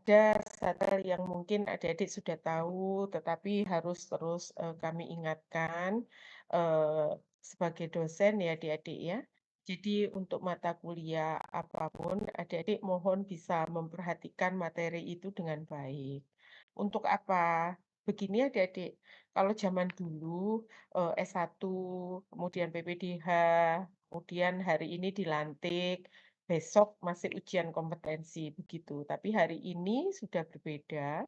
ada satu hal yang mungkin adik-adik sudah tahu, tetapi harus terus, kami ingatkan, eee, sebagai dosen ya adik-adik ya. Jadi untuk mata kuliah apapun, adik-adik mohon bisa memperhatikan materi itu dengan baik. Untuk apa? Begini adik-adik, kalau zaman dulu, S1, kemudian PPDH, kemudian hari ini dilantik, besok masih ujian kompetensi, begitu. Tapi hari ini sudah berbeda,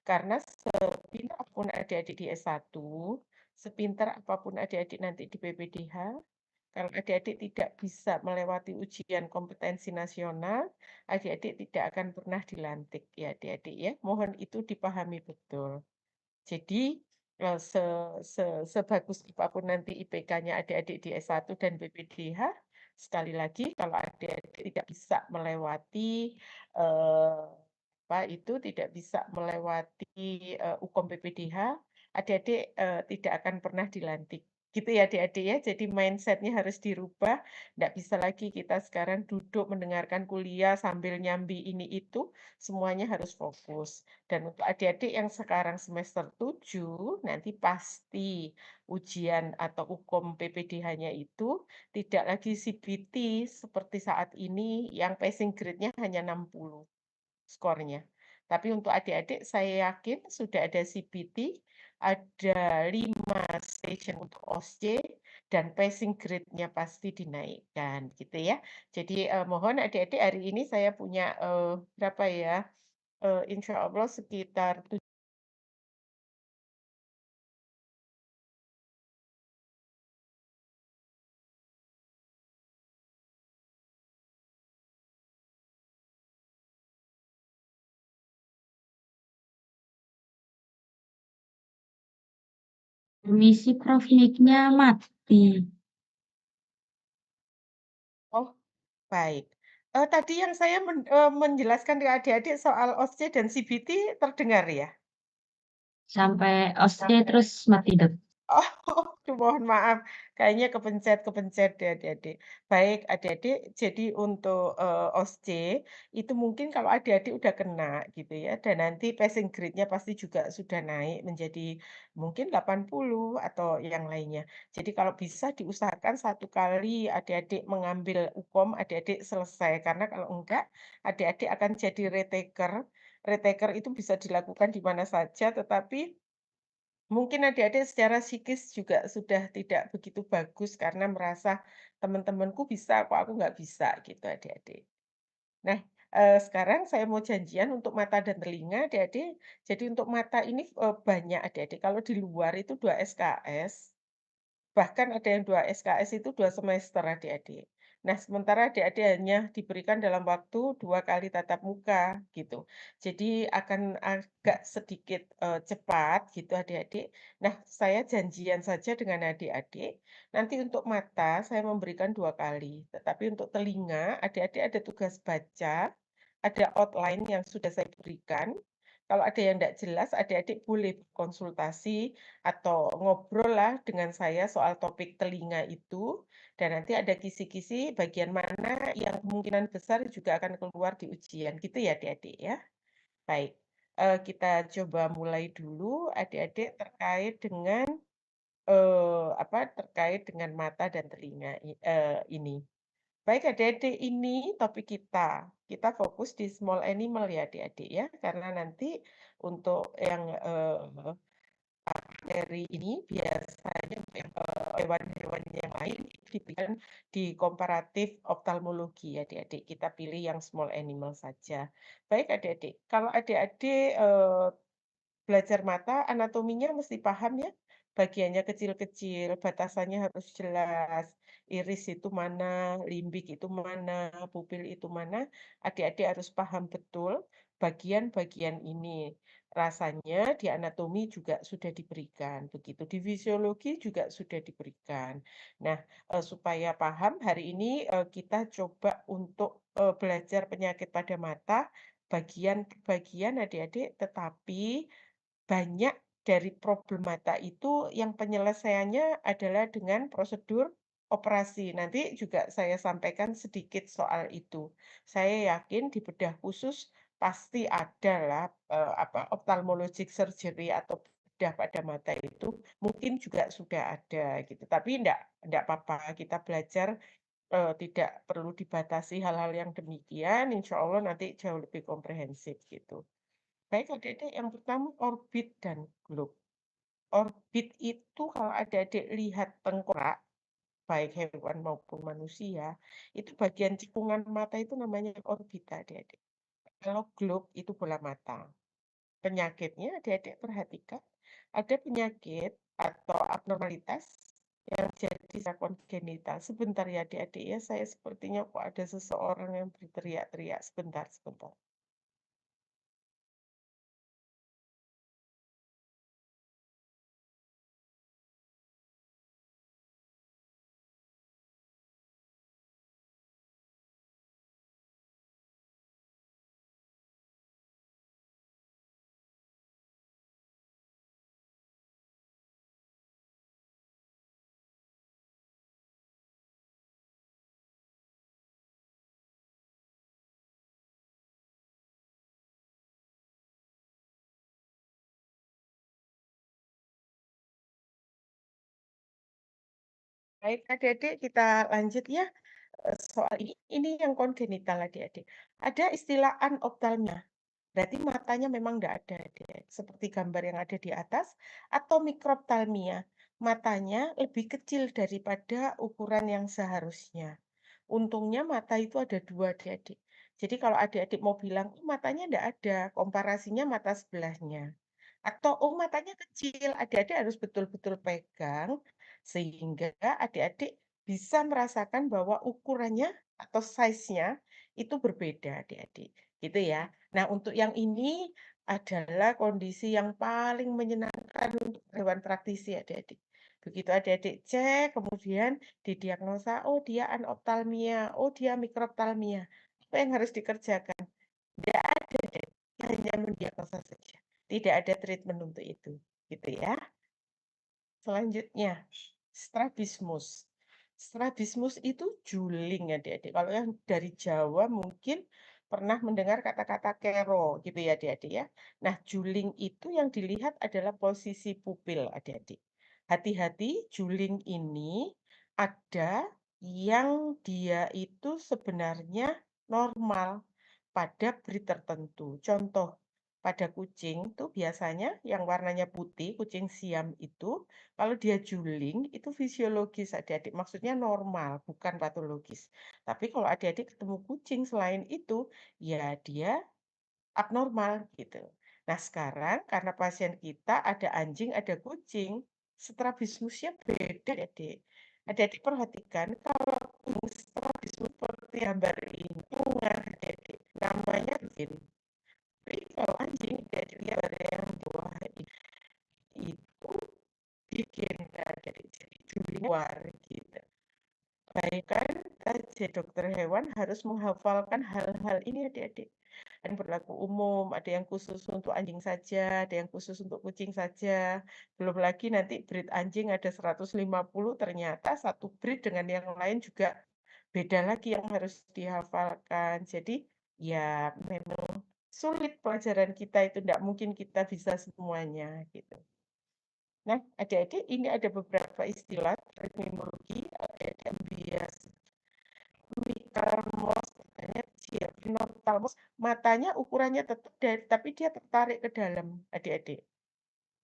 karena sepintar apapun adik-adik di S1, sepintar apapun adik-adik nanti di PPDH, kalau adik-adik tidak bisa melewati ujian kompetensi nasional, adik-adik tidak akan pernah dilantik ya adik-adik ya. Mohon itu dipahami betul. Jadi, se se sebagus apapun nanti IPK-nya adik-adik di S1 dan PPDH, sekali lagi kalau adik-adik tidak bisa melewati, eee, apa itu, tidak bisa melewati, UKOM PPDH, adik-adik, tidak akan pernah dilantik. Gitu ya adik-adik ya, jadi mindset-nya harus dirubah, nggak bisa lagi kita sekarang duduk mendengarkan kuliah sambil nyambi ini itu, semuanya harus fokus. Dan untuk adik-adik yang sekarang semester 7 nanti pasti ujian atau UKOM PPDH-nya itu tidak lagi CBT seperti saat ini yang passing grade-nya hanya 60 skornya. Tapi untuk adik-adik saya yakin sudah ada CBT, ada 5 station untuk OSCE, dan passing grade-nya pasti dinaikkan gitu ya. Jadi, mohon adik-adik hari ini saya punya, berapa ya, insyaallah sekitar Permisi Prof, mic-nya mati. oh, baik. Tadi yang saya menjelaskan ke adik-adik soal OSCE dan CBT terdengar ya? Sampai OSCE terus mati dok. Oh, aduh mohon maaf, kayaknya kepencet-kepencet deh adik-adik. Baik adik-adik, jadi untuk, OSCE, itu mungkin kalau adik-adik udah kena gitu ya, dan nanti passing grade-nya pasti juga sudah naik menjadi mungkin 80 atau yang lainnya. Jadi kalau bisa diusahakan satu kali adik-adik mengambil UKOM, adik-adik selesai, karena kalau enggak, adik-adik akan jadi retaker. Retaker itu bisa dilakukan di mana saja, tetapi mungkin adik-adik secara psikis juga sudah tidak begitu bagus karena merasa teman-temanku bisa kok aku nggak bisa gitu adik-adik. Nah, sekarang saya mau janjian untuk mata dan telinga adik-adik. Jadi untuk mata ini, banyak adik-adik, kalau di luar itu 2 SKS. Bahkan ada yang 2 SKS itu 2 semester adik-adik. Nah, sementara adik-adik hanya diberikan dalam waktu 2 kali tatap muka, gitu. Jadi akan agak sedikit, cepat gitu adik-adik. Nah, saya janjian saja dengan adik-adik, nanti untuk mata saya memberikan 2 kali, tetapi untuk telinga adik-adik ada tugas baca, ada outline yang sudah saya berikan. Kalau ada yang tidak jelas, adik-adik boleh konsultasi atau ngobrol lah dengan saya soal topik telinga itu, dan nanti ada kisi-kisi bagian mana yang kemungkinan besar juga akan keluar di ujian, gitu ya adik-adik ya. Baik, kita coba mulai dulu adik-adik terkait dengan, terkait dengan mata dan telinga ini. Baik adik-adik, ini topik kita. Kita fokus di small animal ya adik-adik ya, karena nanti untuk yang, dari ini biasanya yang, hewan-hewan yang lain diberikan di komparatif oftalmologi ya adik-adik, kita pilih yang small animal saja. Baik adik-adik, kalau adik-adik, belajar mata, anatominya mesti paham ya, bagiannya kecil-kecil, batasannya harus jelas, iris itu mana, limbik itu mana, pupil itu mana, adik-adik harus paham betul bagian-bagian ini. Rasanya di anatomi juga sudah diberikan, begitu. Di fisiologi juga sudah diberikan. Nah, supaya paham, hari ini, kita coba untuk, belajar penyakit pada mata, bagian per bagian adik-adik, tetapi banyak dari problem mata itu yang penyelesaiannya adalah dengan prosedur operasi. Nanti juga saya sampaikan sedikit soal itu. Saya yakin di bedah khusus pasti ada lah, apa, ophthalmologic surgery atau bedah pada mata itu mungkin juga sudah ada gitu. Tapi ndak apa-apa, kita belajar, tidak perlu dibatasi hal-hal yang demikian, insya Allah nanti jauh lebih komprehensif gitu. Baik Adik-adik, yang pertama orbit dan globe. Orbit itu kalau Adik-adik lihat tengkorak, baik hewan maupun manusia, itu bagian cekungan mata itu namanya orbita Adik-adik. Kalau globe itu bola mata. Penyakitnya adik-adik perhatikan, ada penyakit atau abnormalitas yang jadi secara kongenital. Sebentar ya adik-adik ya, saya sepertinya kok ada seseorang yang berteriak-teriak. Sebentar, sebentar. Baik adik-adik kita lanjut ya. Soal ini yang kongenital adik-adik. Ada istilah anoptalmia. Berarti matanya memang nggak ada deh, seperti gambar yang ada di atas, atau mikroptalmia, matanya lebih kecil daripada ukuran yang seharusnya. Untungnya mata itu ada 2 adik-adik. Jadi kalau adik-adik mau bilang, "Oh, matanya ndak ada," komparasinya mata sebelahnya. Atau, "Oh, matanya kecil," adik-adik harus betul-betul pegang, sehingga adik-adik bisa merasakan bahwa ukurannya atau size-nya itu berbeda adik-adik, gitu ya. Nah, untuk yang ini adalah kondisi yang paling menyenangkan untuk hewan praktisi adik-adik. Begitu adik-adik cek, kemudian didiagnosa, "Oh, dia anoptalmia, oh, dia mikroptalmia." Apa yang harus dikerjakan? Tidak ada deh, hanya mendiagnosa saja. Tidak ada treatment untuk itu, gitu ya. Selanjutnya, strabismus. Strabismus itu juling adik-adik. Kalau yang dari Jawa mungkin pernah mendengar kata-kata kero gitu ya adik-adik ya. Nah, juling itu yang dilihat adalah posisi pupil adik-adik. Hati-hati, juling ini ada yang dia itu sebenarnya normal pada breed tertentu. Contoh, pada kucing tuh biasanya yang warnanya putih, kucing Siam itu, kalau dia juling itu fisiologis adik-adik, maksudnya normal, bukan patologis. Tapi kalau adik-adik ketemu kucing selain itu, ya dia abnormal gitu. Nah sekarang karena pasien kita ada anjing, ada kucing, strabismusnya beda adik. Adik-adik perhatikan kalau strabismus seperti gambar ini, adik-adik, namanya Rin. Tapi kalau anjing, adik-adik lihat ada yang di bawah ini, itu bikin adik-adik jadi luar gitu. Bahkan saja dokter hewan harus menghafalkan hal-hal ini adik-adik. Ada yang berlaku umum, ada yang khusus untuk anjing saja, ada yang khusus untuk kucing saja. Belum lagi nanti breed anjing ada 150, ternyata satu breed dengan yang lain juga beda lagi yang harus dihafalkan. Jadi ya memang sulit pelajaran kita itu, tidak mungkin kita bisa semuanya gitu. Nah, adik-adik ini ada beberapa istilah terminologi, adik-adik bias Mikalmos katanya Cernoptalmos, matanya ukurannya tetap tapi dia tertarik ke dalam, adik-adik.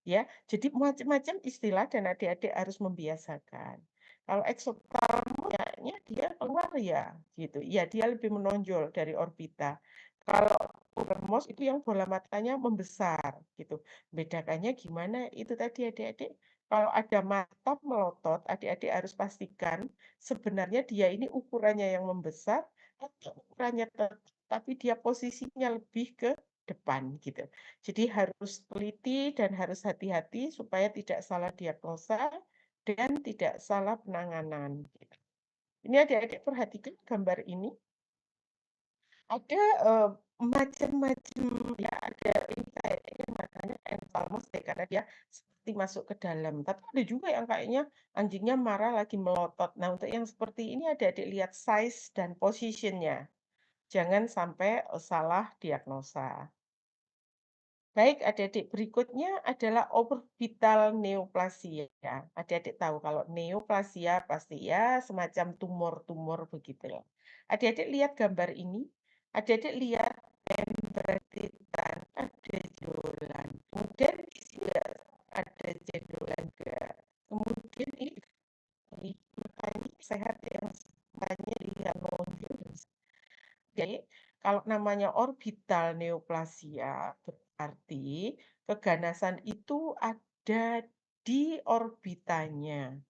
Ya, jadi macam-macam istilah dan adik-adik harus membiasakan. Kalau eksoptalmos kayaknya dia keluar ya, gitu. Ya, dia lebih menonjol dari orbita. Kalau Ubermos itu yang bola matanya membesar, gitu. Bedakannya gimana? Itu tadi adik-adik. Kalau ada mata melotot, adik-adik harus pastikan sebenarnya dia ini ukurannya yang membesar atau ukurannya tetap, tapi dia posisinya lebih ke depan, gitu. Jadi harus teliti dan harus hati-hati supaya tidak salah diagnosa dan tidak salah penanganan. Gitu. Ini adik-adik perhatikan gambar ini. Ada macam-macam ya, ada ini kayaknya matanya empalmos deh karena dia seperti masuk ke dalam. Tapi ada juga yang kayaknya anjingnya marah lagi melotot. Nah, untuk yang seperti ini adik-adik lihat size dan positionnya. jangan sampai, salah diagnosa. Baik, adik-adik, berikutnya adalah orbital neoplasia. Adik-adik tahu kalau neoplasia pasti ya semacam tumor-tumor begitu loh. Adik-adik lihat gambar ini, adik-adik lihat bertitan, ada jolan. Kemudian di sini ada jendolan juga. Kemudian ini matanya sehat yang matanya lihat nonjol. Jadi, kalau namanya orbital neoplasia, berarti keganasan itu ada di orbitanya.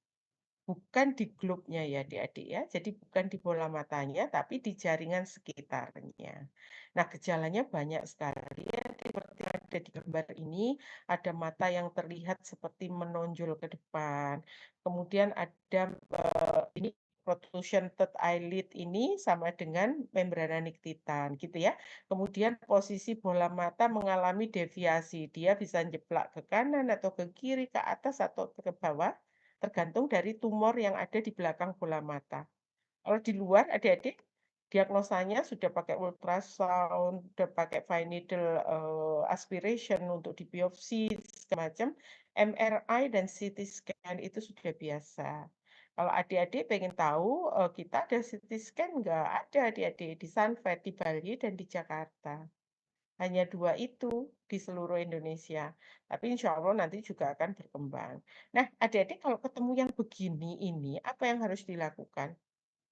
Bukan di globnya ya adik-adik ya, jadi bukan di bola matanya, tapi di jaringan sekitarnya. Nah, gejalanya banyak sekali ya, seperti yang ada di gambar ini, ada mata yang terlihat seperti menonjol ke depan. Kemudian ada ini protrusion third eyelid ini sama dengan membrana niktitan gitu ya. Kemudian posisi bola mata mengalami deviasi, dia bisa jeplak ke kanan atau ke kiri, ke atas atau ke bawah tergantung dari tumor yang ada di belakang bola mata. Kalau di luar adik-adik, diagnosanya sudah pakai ultrasound, sudah pakai fine needle aspiration untuk dibiopsi segala macam, MRI dan CT scan itu sudah biasa. Kalau adik-adik pengen tahu, kita ada CT scan nggak? Ada adik-adik di Sunvet, di Bali, dan di Jakarta. Hanya 2 itu di seluruh Indonesia, tapi insya Allah nanti juga akan berkembang. Nah, adik-adik kalau ketemu yang begini ini, apa yang harus dilakukan?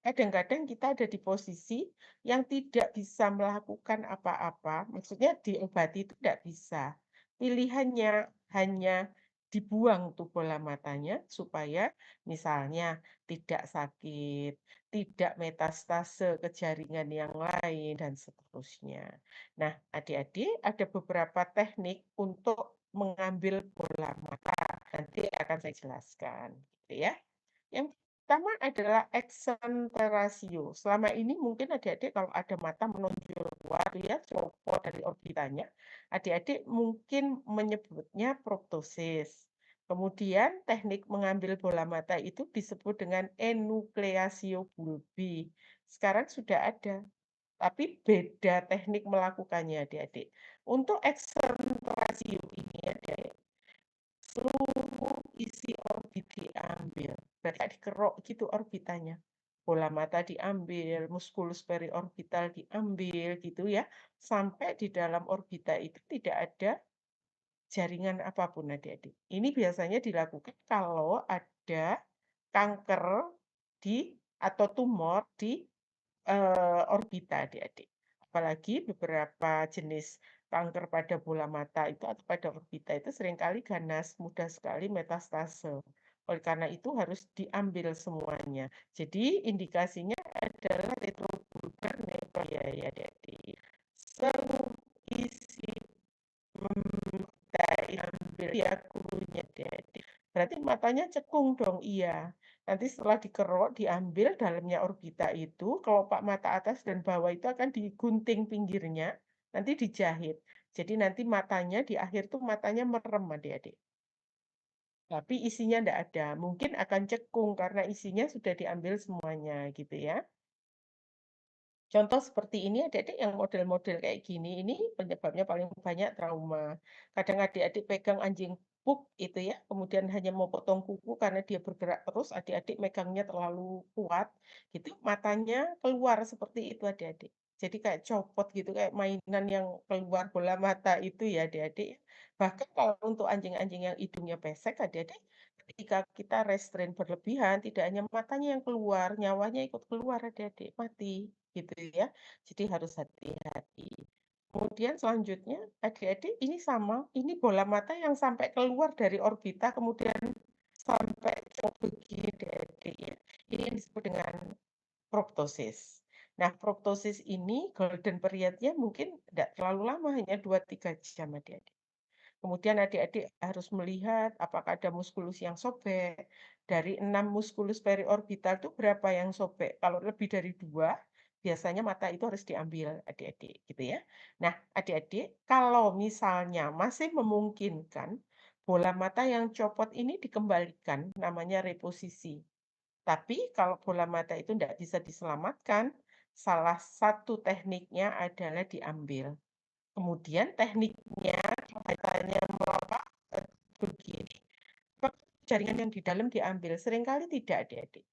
Kadang-kadang kita ada di posisi yang tidak bisa melakukan apa-apa, maksudnya diobati itu tidak bisa. Pilihannya hanya dibuang tuh bola matanya supaya misalnya tidak sakit, tidak metastase ke jaringan yang lain, dan seterusnya. Nah, adik-adik ada beberapa teknik untuk mengambil bola mata. Nanti akan saya jelaskan, gitu ya. Yang pertama adalah eksenteratio. Selama ini mungkin adik-adik kalau ada mata menonjol keluar ya, copot dari orbitanya, adik-adik mungkin menyebutnya proptosis. Kemudian teknik mengambil bola mata itu disebut dengan enucleatio bulbi. Sekarang sudah ada, tapi beda teknik melakukannya adik-adik. Untuk eksenteratio ini adik, seluruh isi orbit diambil. Berarti dikerok gitu orbitanya. Bola mata diambil, muskulus periorbital diambil gitu ya. Sampai di dalam orbita itu tidak ada jaringan apapun adik-adik. Ini biasanya dilakukan kalau ada kanker di atau tumor di orbita adik-adik. Apalagi beberapa jenis kanker pada bola mata itu atau pada orbita itu seringkali ganas, mudah sekali metastase. Oleh karena itu harus diambil semuanya. Jadi indikasinya adalah retrobulbar neoplasia ya adik-adik. Seluruh isi diambil ya gurunya adik-adik. Berarti matanya cekung dong, iya. Nanti setelah dikerok, diambil dalamnya orbita itu, kelopak mata atas dan bawah itu akan digunting pinggirnya, nanti dijahit. Jadi nanti matanya di akhir tuh matanya merem adik-adik. Tapi isinya enggak ada. Mungkin akan cekung karena isinya sudah diambil semuanya gitu ya. Contoh seperti ini adik-adik yang model-model kayak gini, ini penyebabnya paling banyak trauma. Kadang adik-adik pegang anjing puk itu ya, kemudian hanya mau potong kuku karena dia bergerak terus, adik-adik megangnya terlalu kuat, gitu, matanya keluar seperti itu adik-adik. Jadi kayak copot gitu, kayak mainan yang keluar bola mata itu ya adik-adik. Bahkan kalau untuk anjing-anjing yang hidungnya pesek adik-adik, ketika kita restrain berlebihan, tidak hanya matanya yang keluar, nyawanya ikut keluar adik-adik, mati gitu ya. Jadi harus hati-hati. Kemudian selanjutnya, adik-adik ini sama, ini bola mata yang sampai keluar dari orbita, kemudian sampai ke begini adik-adik ya. Ini yang disebut dengan proptosis. Nah, proptosis ini golden periodnya mungkin tidak terlalu lama, hanya 2-3 jam adik-adik. Kemudian adik-adik harus melihat apakah ada muskulus yang sobek. Dari 6 muskulus periorbital itu berapa yang sobek? Kalau lebih dari 2, biasanya mata itu harus diambil adik-adik gitu ya. Nah, adik-adik kalau misalnya masih memungkinkan, bola mata yang copot ini dikembalikan, namanya reposisi. Tapi kalau bola mata itu tidak bisa diselamatkan, salah satu tekniknya adalah diambil. Kemudian tekniknya katanya melepas begini, jaringan yang di dalam diambil, seringkali tidak adik-adik.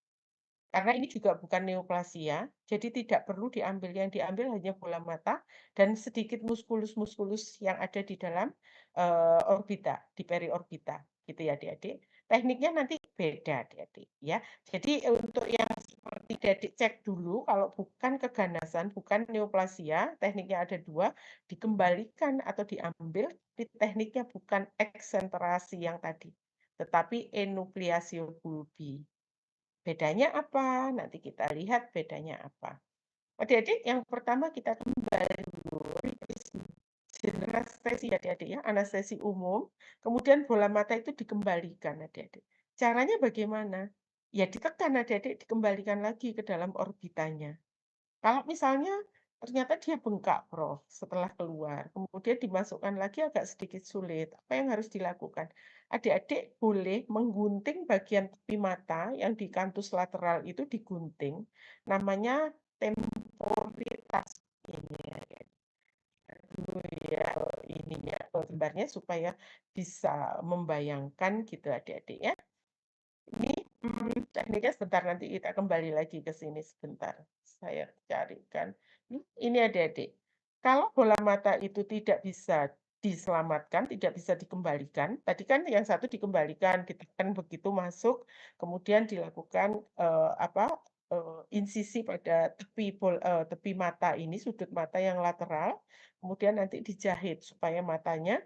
Karena ini juga bukan neoplasia, jadi tidak perlu diambil, yang diambil hanya bola mata dan sedikit muskulus-muskulus yang ada di dalam, orbita, di periorbita, gitu ya adik-adik. Tekniknya nanti beda adik-adik, ya. Jadi, untuk yang seperti adik cek dulu, kalau bukan keganasan, bukan neoplasia, tekniknya ada 2, dikembalikan atau diambil, tapi tekniknya bukan eksentrasi yang tadi, tetapi enukleasio bulbi. Bedanya apa? Nanti kita lihat bedanya apa. Adik-adik, yang pertama kita kembali dulu anestesi adik-adik ya, anestesi umum, kemudian bola mata itu dikembalikan adik-adik. Caranya bagaimana? Ya ditekan adik-adik, dikembalikan lagi ke dalam orbitanya. Kalau misalnya ternyata dia bengkak, Prof, setelah keluar, kemudian dimasukkan lagi agak sedikit sulit, apa yang harus dilakukan? Adik-adik boleh menggunting bagian tepi mata yang di kantus lateral itu digunting, namanya temporitas ini ya, dulu ya ininya gambarnya supaya bisa membayangkan gitu adik-adik ya. Ini, tekniknya sebentar, nanti kita kembali lagi ke sini sebentar, saya carikan. Ini adik-adik, kalau bola mata itu tidak bisa diselamatkan, tidak bisa dikembalikan, tadi kan yang satu dikembalikan, kita kan begitu masuk, kemudian dilakukan, insisi pada tepi mata ini, sudut mata yang lateral, kemudian nanti dijahit supaya matanya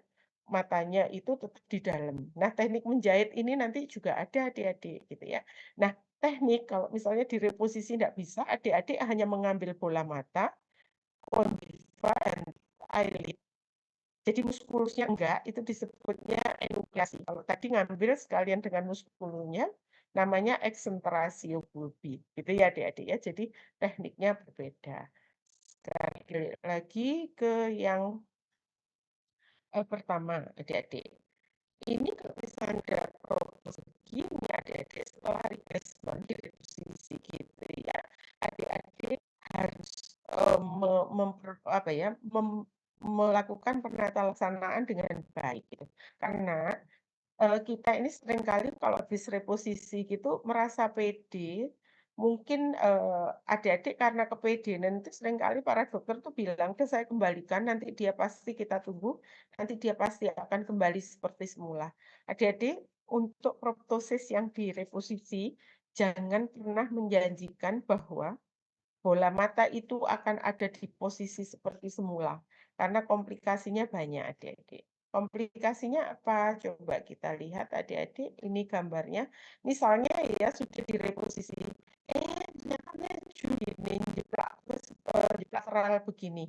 Matanya itu tetap di dalam. Nah, teknik menjahit ini nanti juga ada adik-adik, gitu ya. Nah, teknik kalau misalnya direposisi nggak bisa, adik-adik hanya mengambil bola mata, conjunctiva dan eyelid. Jadi muskulusnya enggak, itu disebutnya enuklasi. Kalau tadi ngambil sekalian dengan muskulnya, namanya eksentrasio bulbi. Gitu ya adik-adik ya, jadi tekniknya berbeda. Sekali lagi ke yang, pertama adik-adik. Ini kalau misalnya propos begini adik-adik setelah replacement di reposisi gitu ya, adik-adik harus, apa ya, melakukan penata laksanaan dengan baik gitu. Karena kita ini seringkali kalau habis reposisi gitu merasa pede, mungkin, adik-adik karena kepedean itu seringkali para dokter tuh bilang, "Udah saya kembalikan, nanti dia pasti kita tunggu, nanti dia pasti akan kembali seperti semula." Adik-adik, untuk proptosis yang direposisi, jangan pernah menjanjikan bahwa bola mata itu akan ada di posisi seperti semula, karena komplikasinya banyak adik-adik. Komplikasinya apa? Coba kita lihat adik-adik, ini gambarnya. Misalnya ya sudah direposisi, ternyata maju gini, jiplak rel begini.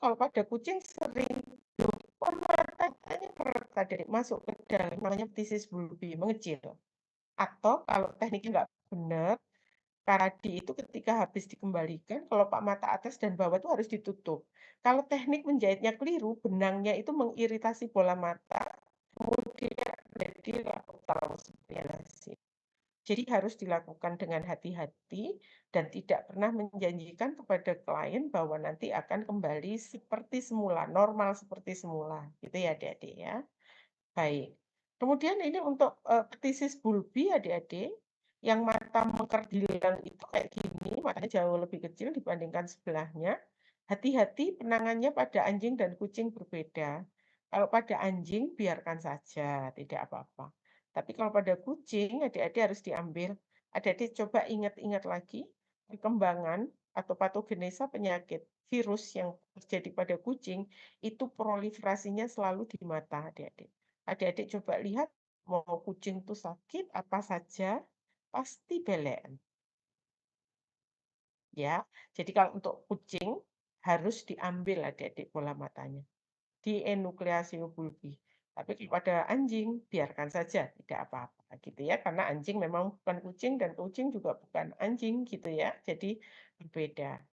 Kalau pada kucing sering, loh kok matanya adik masuk ke dalam, namanya ptisis bulbi, mengecil. Atau kalau tekniknya nggak benar, Karadi itu ketika habis dikembalikan, kelopak mata atas dan bawah itu harus ditutup. Kalau teknik menjahitnya keliru, benangnya itu mengiritasi bola mata, kemudian jadi lakukan spiralasi. Jadi harus dilakukan dengan hati-hati dan tidak pernah menjanjikan kepada klien bahwa nanti akan kembali seperti semula, normal seperti semula. Gitu ya adik-adik ya. Baik. Kemudian ini untuk, ptisis bulbi adik-adik, yang mata mengkerdilan itu kayak gini, matanya jauh lebih kecil dibandingkan sebelahnya. Hati-hati penangannya pada anjing dan kucing berbeda. Kalau pada anjing biarkan saja, tidak apa-apa. Tapi kalau pada kucing, adik-adik harus diambil. Adik-adik coba ingat-ingat lagi perkembangan atau patogenesa penyakit virus yang terjadi pada kucing, itu proliferasinya selalu di mata adik-adik. Adik-adik coba lihat, mau kucing tuh sakit apa saja, pasti belek, ya. Jadi kalau untuk kucing, harus diambil adik-adik bola matanya, dienukleasio bulbi. Tapi kalau pada anjing, biarkan saja, tidak apa-apa gitu ya, karena anjing memang bukan kucing dan kucing juga bukan anjing gitu ya, jadi berbeda.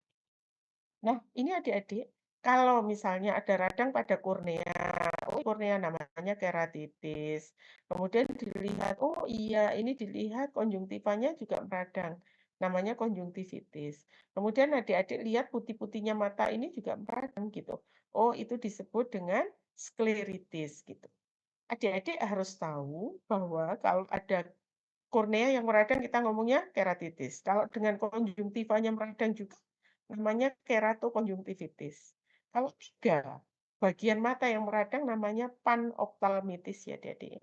Nah, ini adik-adik, kalau misalnya ada radang pada kornea, oh kornea namanya keratitis. Kemudian dilihat, oh iya ini dilihat konjungtivanya juga meradang. namanya konjungtivitis. Kemudian adik-adik lihat putih-putihnya mata ini juga meradang gitu. Oh, itu disebut dengan skleritis gitu. Adik-adik harus tahu bahwa kalau ada kornea yang meradang kita ngomongnya keratitis. Kalau dengan konjungtivanya meradang juga namanya keratokonjungtivitis. Kalau 3 bagian mata yang meradang namanya panoptalmitis ya adik-adik.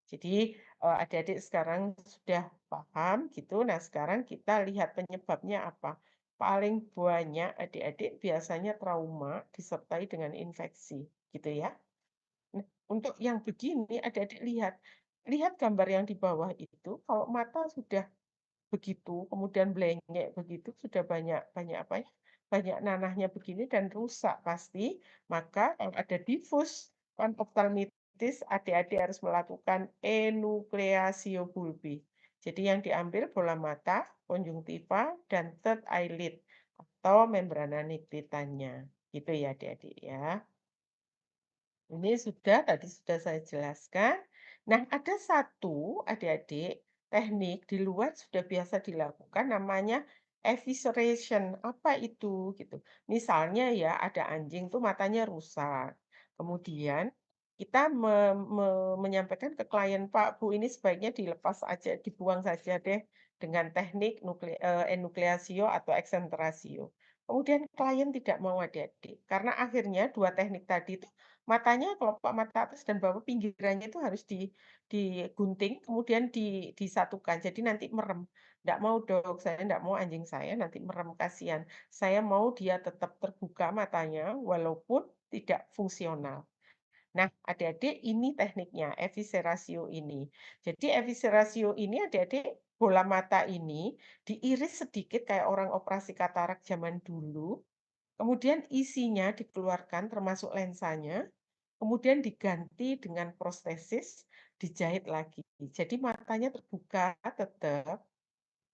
Jadi, adik-adik sekarang sudah paham gitu. Nah, sekarang kita lihat penyebabnya apa. Paling banyak adik-adik biasanya trauma disertai dengan infeksi, gitu ya. Nah, untuk yang begini adik-adik lihat, lihat gambar yang di bawah itu, kalau mata sudah begitu, kemudian blengek begitu, sudah banyak banyak apa ya, banyak nanahnya begini dan rusak pasti, maka kalau ada diffuse panophthalmitis, adik-adik harus melakukan enukleasio bulbi. Jadi yang diambil bola mata, konjungtiva, dan third eyelid atau membrana nigricans gitu ya adik-adik ya. Ini tadi sudah saya jelaskan. Nah, ada satu adik-adik teknik di luar sudah biasa dilakukan namanya evisceration. Apa itu gitu. Misalnya ya ada anjing tuh matanya rusak. Kemudian kita menyampaikan ke klien, Pak, Bu, ini sebaiknya dilepas aja, dibuang saja deh dengan teknik enukleasio atau eksentrasio. Kemudian klien tidak mau adik-adik, karena akhirnya dua teknik tadi itu matanya kelopak mata atas dan bawah pinggirannya itu harus digunting, kemudian disatukan, jadi nanti merem. Nggak mau dok, saya nggak mau anjing saya nanti merem, kasihan. Saya mau dia tetap terbuka matanya walaupun tidak fungsional. Nah, adik-adik ini tekniknya, eviscerasio ini. Jadi eviscerasio ini adik-adik bola mata ini diiris sedikit kayak orang operasi katarak zaman dulu, kemudian isinya dikeluarkan termasuk lensanya, kemudian diganti dengan prostesis, dijahit lagi. Jadi matanya terbuka tetap,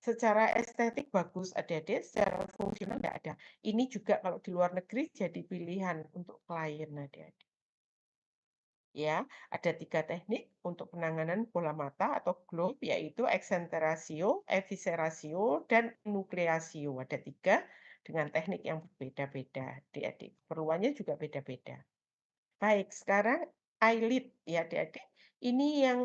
secara estetik bagus adik-adik, secara fungsional nggak ada. Ini juga kalau di luar negeri jadi pilihan untuk klien adik-adik. Ya, ada 3 teknik untuk penanganan bola mata atau globe, yaitu exenteratio, evisceratio, dan nukleasio. Ada 3 dengan teknik yang berbeda-beda, adik-adik. Keperluannya juga beda-beda. Baik, sekarang eyelid ya adik-adik. Ini yang,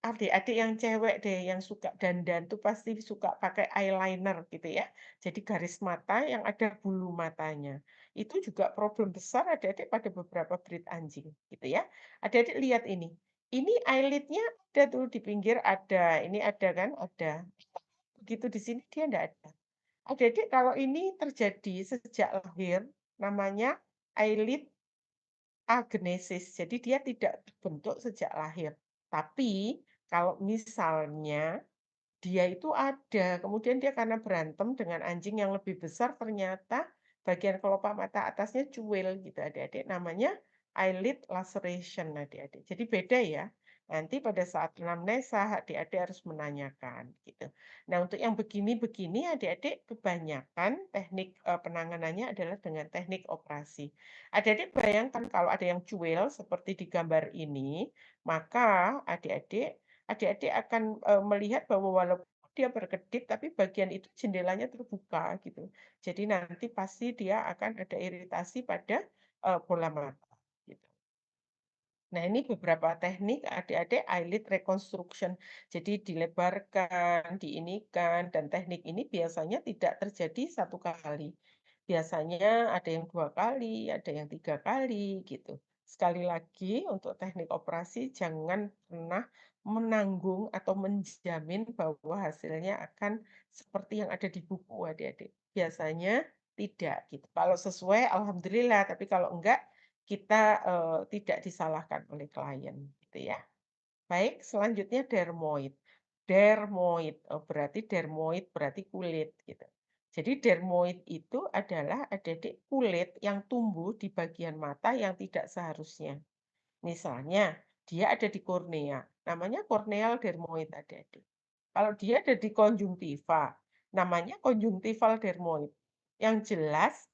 adik-adik yang cewek deh yang suka dandan tuh pasti suka pakai eyeliner gitu ya. Jadi garis mata yang ada bulu matanya. Itu juga problem besar adik-adik pada beberapa breed anjing gitu ya. Adik-adik lihat ini. Ini eyelid-nya ada tuh di pinggir ada, ini ada kan, ada. Begitu di sini dia ndak ada. Adik-adik kalau ini terjadi sejak lahir namanya eyelid agenesis, jadi dia tidak terbentuk sejak lahir. Tapi kalau misalnya dia itu ada, kemudian dia karena berantem dengan anjing yang lebih besar, ternyata bagian kelopak mata atasnya cuil gitu adik-adik, namanya eyelid laceration adik-adik. Jadi beda ya. Nanti pada saat anamnesa adik-adik harus menanyakan gitu. Nah, untuk yang begini-begini adik-adik kebanyakan teknik penanganannya adalah dengan teknik operasi. Adik-adik bayangkan kalau ada yang cuil seperti di gambar ini, maka adik-adik akan melihat bahwa walaupun dia berkedip, tapi bagian itu jendelanya terbuka gitu. Jadi nanti pasti dia akan ada iritasi pada, bola mata, gitu. Nah, ini beberapa teknik adik-adik eyelid reconstruction. Jadi dilebarkan, diinikan, dan teknik ini biasanya tidak terjadi satu kali. Biasanya ada yang 2 kali, ada yang 3 kali, gitu. Sekali lagi, untuk teknik operasi jangan pernah menanggung atau menjamin bahwa hasilnya akan seperti yang ada di buku adik-adik. Biasanya tidak, gitu. Kalau sesuai alhamdulillah, tapi kalau enggak kita, tidak disalahkan oleh klien, gitu ya. Baik, selanjutnya dermoid. Dermoid, dermoid berarti kulit, gitu. Jadi dermoid itu adalah adik-adik kulit yang tumbuh di bagian mata yang tidak seharusnya. Misalnya, dia ada di kornea, namanya corneal dermoid adik-adik. Kalau dia ada di konjungtiva, namanya konjungtival dermoid. Yang jelas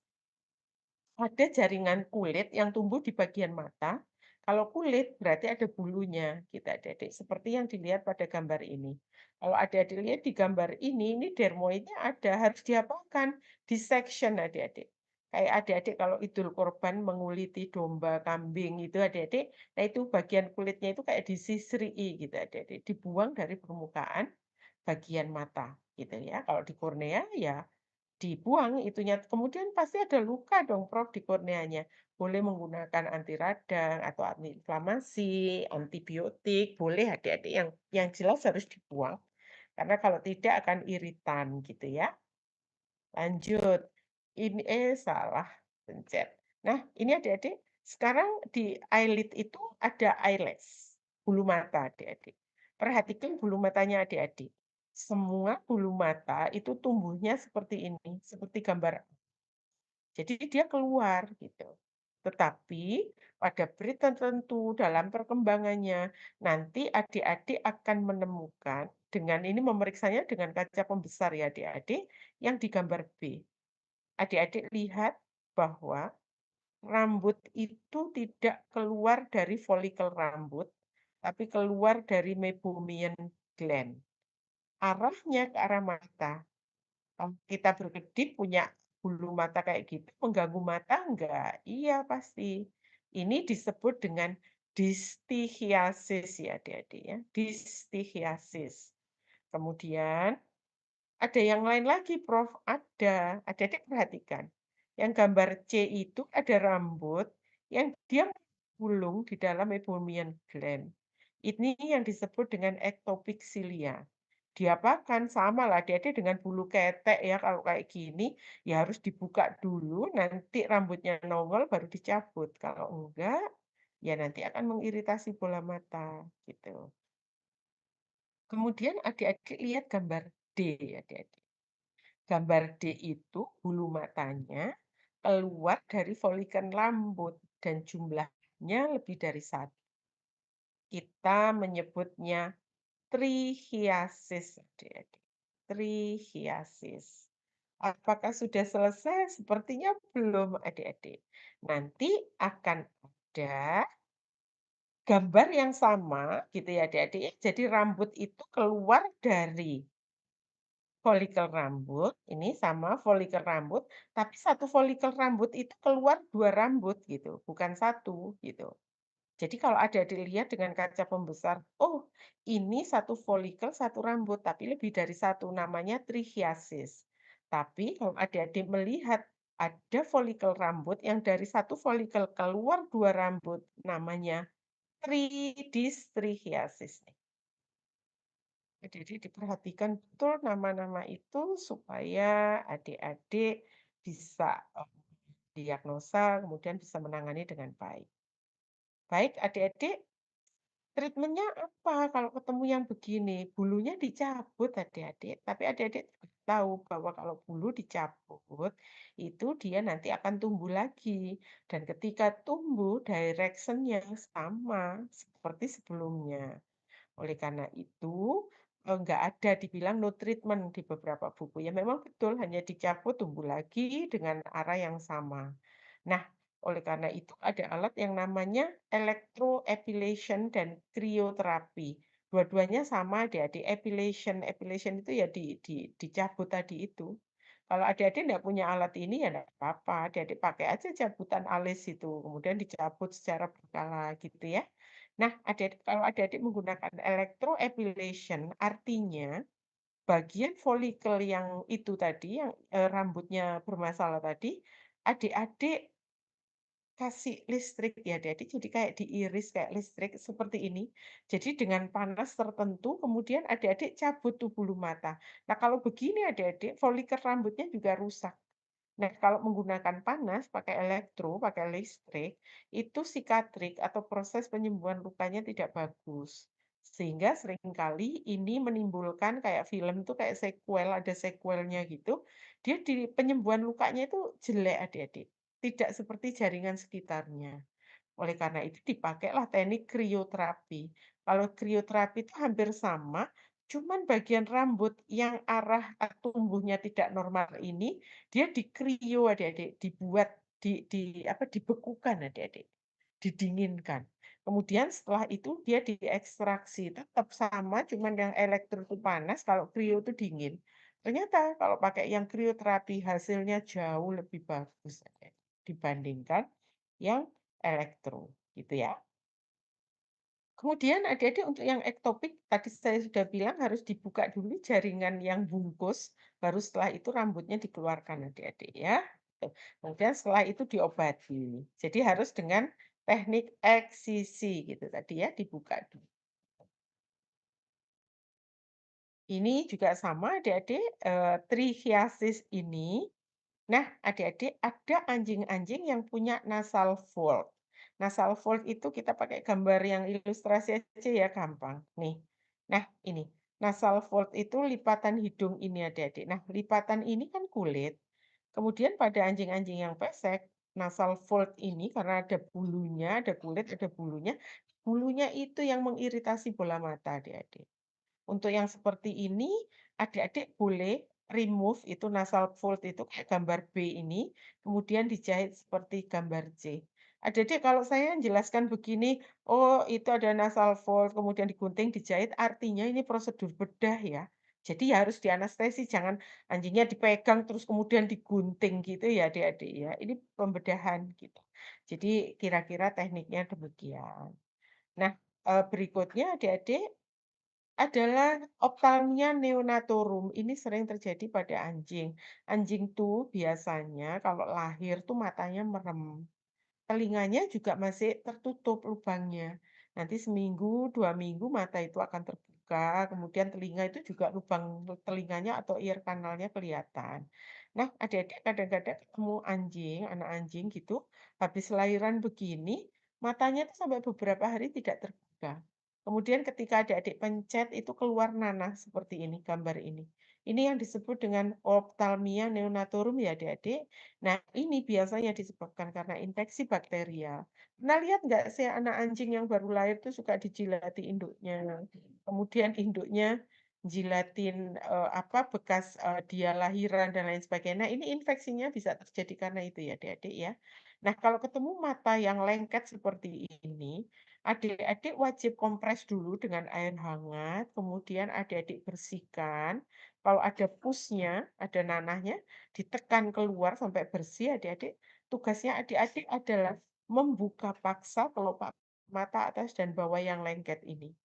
ada jaringan kulit yang tumbuh di bagian mata. Kalau kulit berarti ada bulunya gitu adik-adik, seperti yang dilihat pada gambar ini. Kalau adik-adik lihat di gambar ini dermoidnya ada, harus diapakan? Di-section adik-adik. Kayak adik-adik kalau Idul Kurban menguliti domba, kambing itu adik-adik, nah itu bagian kulitnya itu kayak disisrii gitu adik-adik, dibuang dari permukaan bagian mata gitu ya. Kalau di kornea ya dibuang itunya, kemudian pasti ada luka dong Prof di korneanya. Boleh menggunakan anti radang atau antiinflamasi, antibiotik, boleh adik-adik yang jelas harus dibuang. Karena kalau tidak akan iritan gitu ya. Lanjut. Ini salah pencet. Nah, ini adik-adik, sekarang di eyelid itu ada eyelash, bulu mata adik-adik. Perhatikan bulu matanya adik-adik. Semua bulu mata itu tumbuhnya seperti ini, seperti gambar. Jadi dia keluar gitu. Tetapi pada breed tertentu dalam perkembangannya, nanti adik-adik akan menemukan dengan ini memeriksanya dengan kaca pembesar ya adik-adik, yang di gambar B. Adik-adik lihat bahwa rambut itu tidak keluar dari folikel rambut, tapi keluar dari meibomian gland. Arahnya ke arah mata. Kalau kita berkedip punya bulu mata kayak gitu, mengganggu mata enggak? Iya pasti. Ini disebut dengan distichiasis ya adik-adik ya, distichiasis. Kemudian ada yang lain lagi, Prof. Ada. Adik-adik perhatikan. Yang gambar C itu ada rambut yang dia gulung di dalam meibomian gland. Ini yang disebut dengan ectopic cilia. Diapakan? Sama lah, adik-adik dengan bulu ketek ya, kalau kayak gini, ya harus dibuka dulu, nanti rambutnya nongol baru dicabut. Kalau enggak, ya nanti akan mengiritasi bola mata, gitu. Kemudian adik-adik lihat gambar D, adik-adik. Gambar D itu bulu matanya keluar dari folikel rambut dan jumlahnya lebih dari satu. Kita menyebutnya trichiasis, adik-adik. Trichiasis. Apakah sudah selesai? Sepertinya belum, adik-adik. Nanti akan ada gambar yang sama gitu ya adik-adik. Jadi rambut itu keluar dari folikel rambut, ini sama folikel rambut, tapi satu folikel rambut itu keluar 2 rambut gitu, bukan satu gitu. Jadi kalau adik-adik lihat dengan kaca pembesar, oh ini satu folikel, satu rambut, tapi lebih dari satu, namanya trichiasis. Tapi kalau adik-adik melihat ada folikel rambut yang dari satu folikel keluar 2 rambut, namanya tridistrichiasis. Jadi diperhatikan betul nama-nama itu supaya adik-adik bisa diagnosa, kemudian bisa menangani dengan baik. Baik, adik-adik, treatmentnya apa kalau ketemu yang begini? Bulunya dicabut adik-adik, tapi adik-adik tahu bahwa kalau bulu dicabut, itu dia nanti akan tumbuh lagi. Dan ketika tumbuh, direction-nya sama seperti sebelumnya. Oleh karena itu, nggak ada dibilang no treatment di beberapa buku. Ya memang betul, hanya dicabut tumbuh lagi dengan arah yang sama. Nah, oleh karena itu ada alat yang namanya electroepilation dan krioterapi. Dua-duanya sama adik-adik, epilation. Epilation itu ya dicabut tadi itu. Kalau adik-adik nggak punya alat ini ya nggak apa-apa, adik-adik pakai aja cabutan alis itu, kemudian dicabut secara berkala gitu ya. Nah, kalau adik-adik menggunakan electroepilation, artinya bagian folikel yang itu tadi, yang rambutnya bermasalah tadi, adik-adik kasih listrik ya adik-adik, jadi kayak diiris kayak listrik seperti ini. Jadi dengan panas tertentu, kemudian adik-adik cabut tuh bulu mata. Nah, kalau begini adik-adik, folikel rambutnya juga rusak. Nah, kalau menggunakan panas, pakai elektro, pakai listrik, itu sikatrik atau proses penyembuhan lukanya tidak bagus. Sehingga seringkali ini menimbulkan kayak film tuh kayak sequel, ada sequelnya gitu. Dia di penyembuhan lukanya itu jelek adik-adik. Tidak seperti jaringan sekitarnya. Oleh karena itu dipakailah teknik krioterapi. Kalau krioterapi itu hampir sama, cuman bagian rambut yang arah tumbuhnya tidak normal ini, dia dikrio adik-adik, dibuat, di apa, dibekukan adik-adik, didinginkan. Kemudian setelah itu dia diekstraksi, tetap sama cuman yang elektro itu panas, kalau krio itu dingin. Ternyata kalau pakai yang krioterapi hasilnya jauh lebih bagus dibandingkan yang elektro, gitu ya. Kemudian adik-adik untuk yang ektopik tadi saya sudah bilang harus dibuka dulu jaringan yang bungkus, baru setelah itu rambutnya dikeluarkan adik-adik ya. Tuh. Kemudian setelah itu diobati. Jadi harus dengan teknik eksisi gitu tadi ya, dibuka dulu. Ini juga sama adik-adik, trichiasis ini. Nah, adik-adik ada anjing-anjing yang punya nasal fold. Nasal fold itu kita pakai gambar yang ilustrasi aja ya, gampang. Nih. Nah, ini. Nasal fold itu lipatan hidung ini adik-adik. Nah, lipatan ini kan kulit. Kemudian pada anjing-anjing yang pesek, nasal fold ini karena ada bulunya, ada kulit, ada bulunya. Bulunya itu yang mengiritasi bola mata adik-adik. Untuk yang seperti ini, adik-adik boleh remove itu nasal fold itu kayak gambar B ini, kemudian dijahit seperti gambar C. Adik-adik kalau saya jelaskan begini, oh itu ada nasal fold, kemudian digunting, dijahit, artinya ini prosedur bedah ya. Jadi harus dianestesi, jangan anjingnya dipegang terus kemudian digunting gitu ya adik-adik ya. Ini pembedahan gitu. Jadi kira-kira tekniknya demikian. Nah, berikutnya adik-adik adalah optalmia neonatorum. Ini sering terjadi pada anjing. Anjing tuh biasanya kalau lahir tuh matanya merem. Telinganya juga masih tertutup lubangnya. Nanti seminggu, 2 minggu mata itu akan terbuka, kemudian telinga itu juga lubang telinganya atau ear kanalnya kelihatan. Nah, adik-adik kadang-kadang ketemu anjing, anak anjing gitu, habis lahiran begini, matanya tuh sampai beberapa hari tidak terbuka. Kemudian ketika adik-adik pencet itu keluar nanah seperti ini, gambar ini. Ini yang disebut dengan optalmia neonatorum ya adik-adik. Nah, ini biasanya disebabkan karena infeksi bakterial. Pernah lihat nggak sih anak anjing yang baru lahir tuh suka dijilati induknya, kemudian induknya jilatin, apa, bekas, dia lahiran dan lain sebagainya. Nah, ini infeksinya bisa terjadi karena itu ya, adik-adik ya. Nah, kalau ketemu mata yang lengket seperti ini, adik-adik wajib kompres dulu dengan air hangat, kemudian adik-adik bersihkan. Kalau ada pusnya, ada nanahnya, ditekan keluar sampai bersih adik-adik, tugasnya adik-adik adalah membuka paksa kelopak mata atas dan bawah yang lengket ini.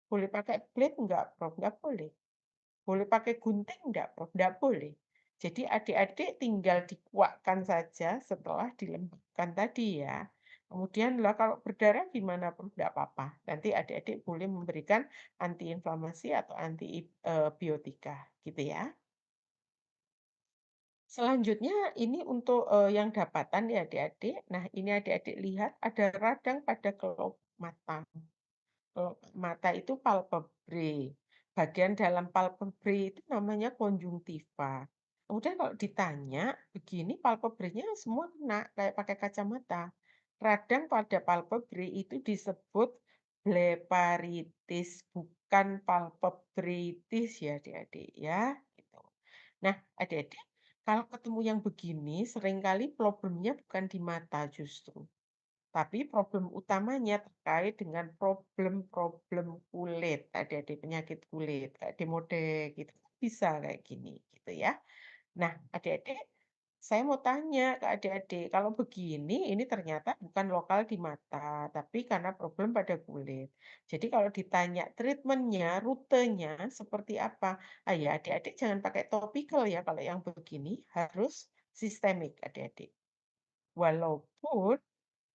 Boleh pakai blade enggak, Prof? Enggak boleh. Boleh pakai gunting enggak, Prof? Enggak boleh. Jadi adik-adik tinggal dikuakkan saja setelah dilembabkan tadi ya. Kemudian lah kalau berdarah gimana, Prof? Enggak apa-apa. Nanti adik-adik boleh memberikan antiinflamasi atau biotika gitu ya. Selanjutnya ini untuk, yang dapatan ya adik-adik. Nah ini adik-adik lihat ada radang pada kelopak mata. Kelopak mata itu palpebrae. Bagian dalam palpebrae itu namanya konjungtiva. Kemudian kalau ditanya, begini palpebranya semua kena, kayak pakai kacamata. Radang pada palpebrae itu disebut bleparitis, bukan palpebreitis ya adik-adik ya, gitu. Nah, adik-adik, kalau ketemu yang begini, seringkali problemnya bukan di mata justru. Tapi problem utamanya terkait dengan problem-problem kulit, adik-adik penyakit kulit, kayak demode gitu, bisa kayak gini, gitu ya. Nah, adik-adik, saya mau tanya ke adik-adik, kalau begini, ini ternyata bukan lokal di mata, tapi karena problem pada kulit. Jadi kalau ditanya treatmentnya, rutenya seperti apa? Ah ya, adik-adik jangan pakai topikal ya, kalau yang begini harus sistemik adik-adik. Walaupun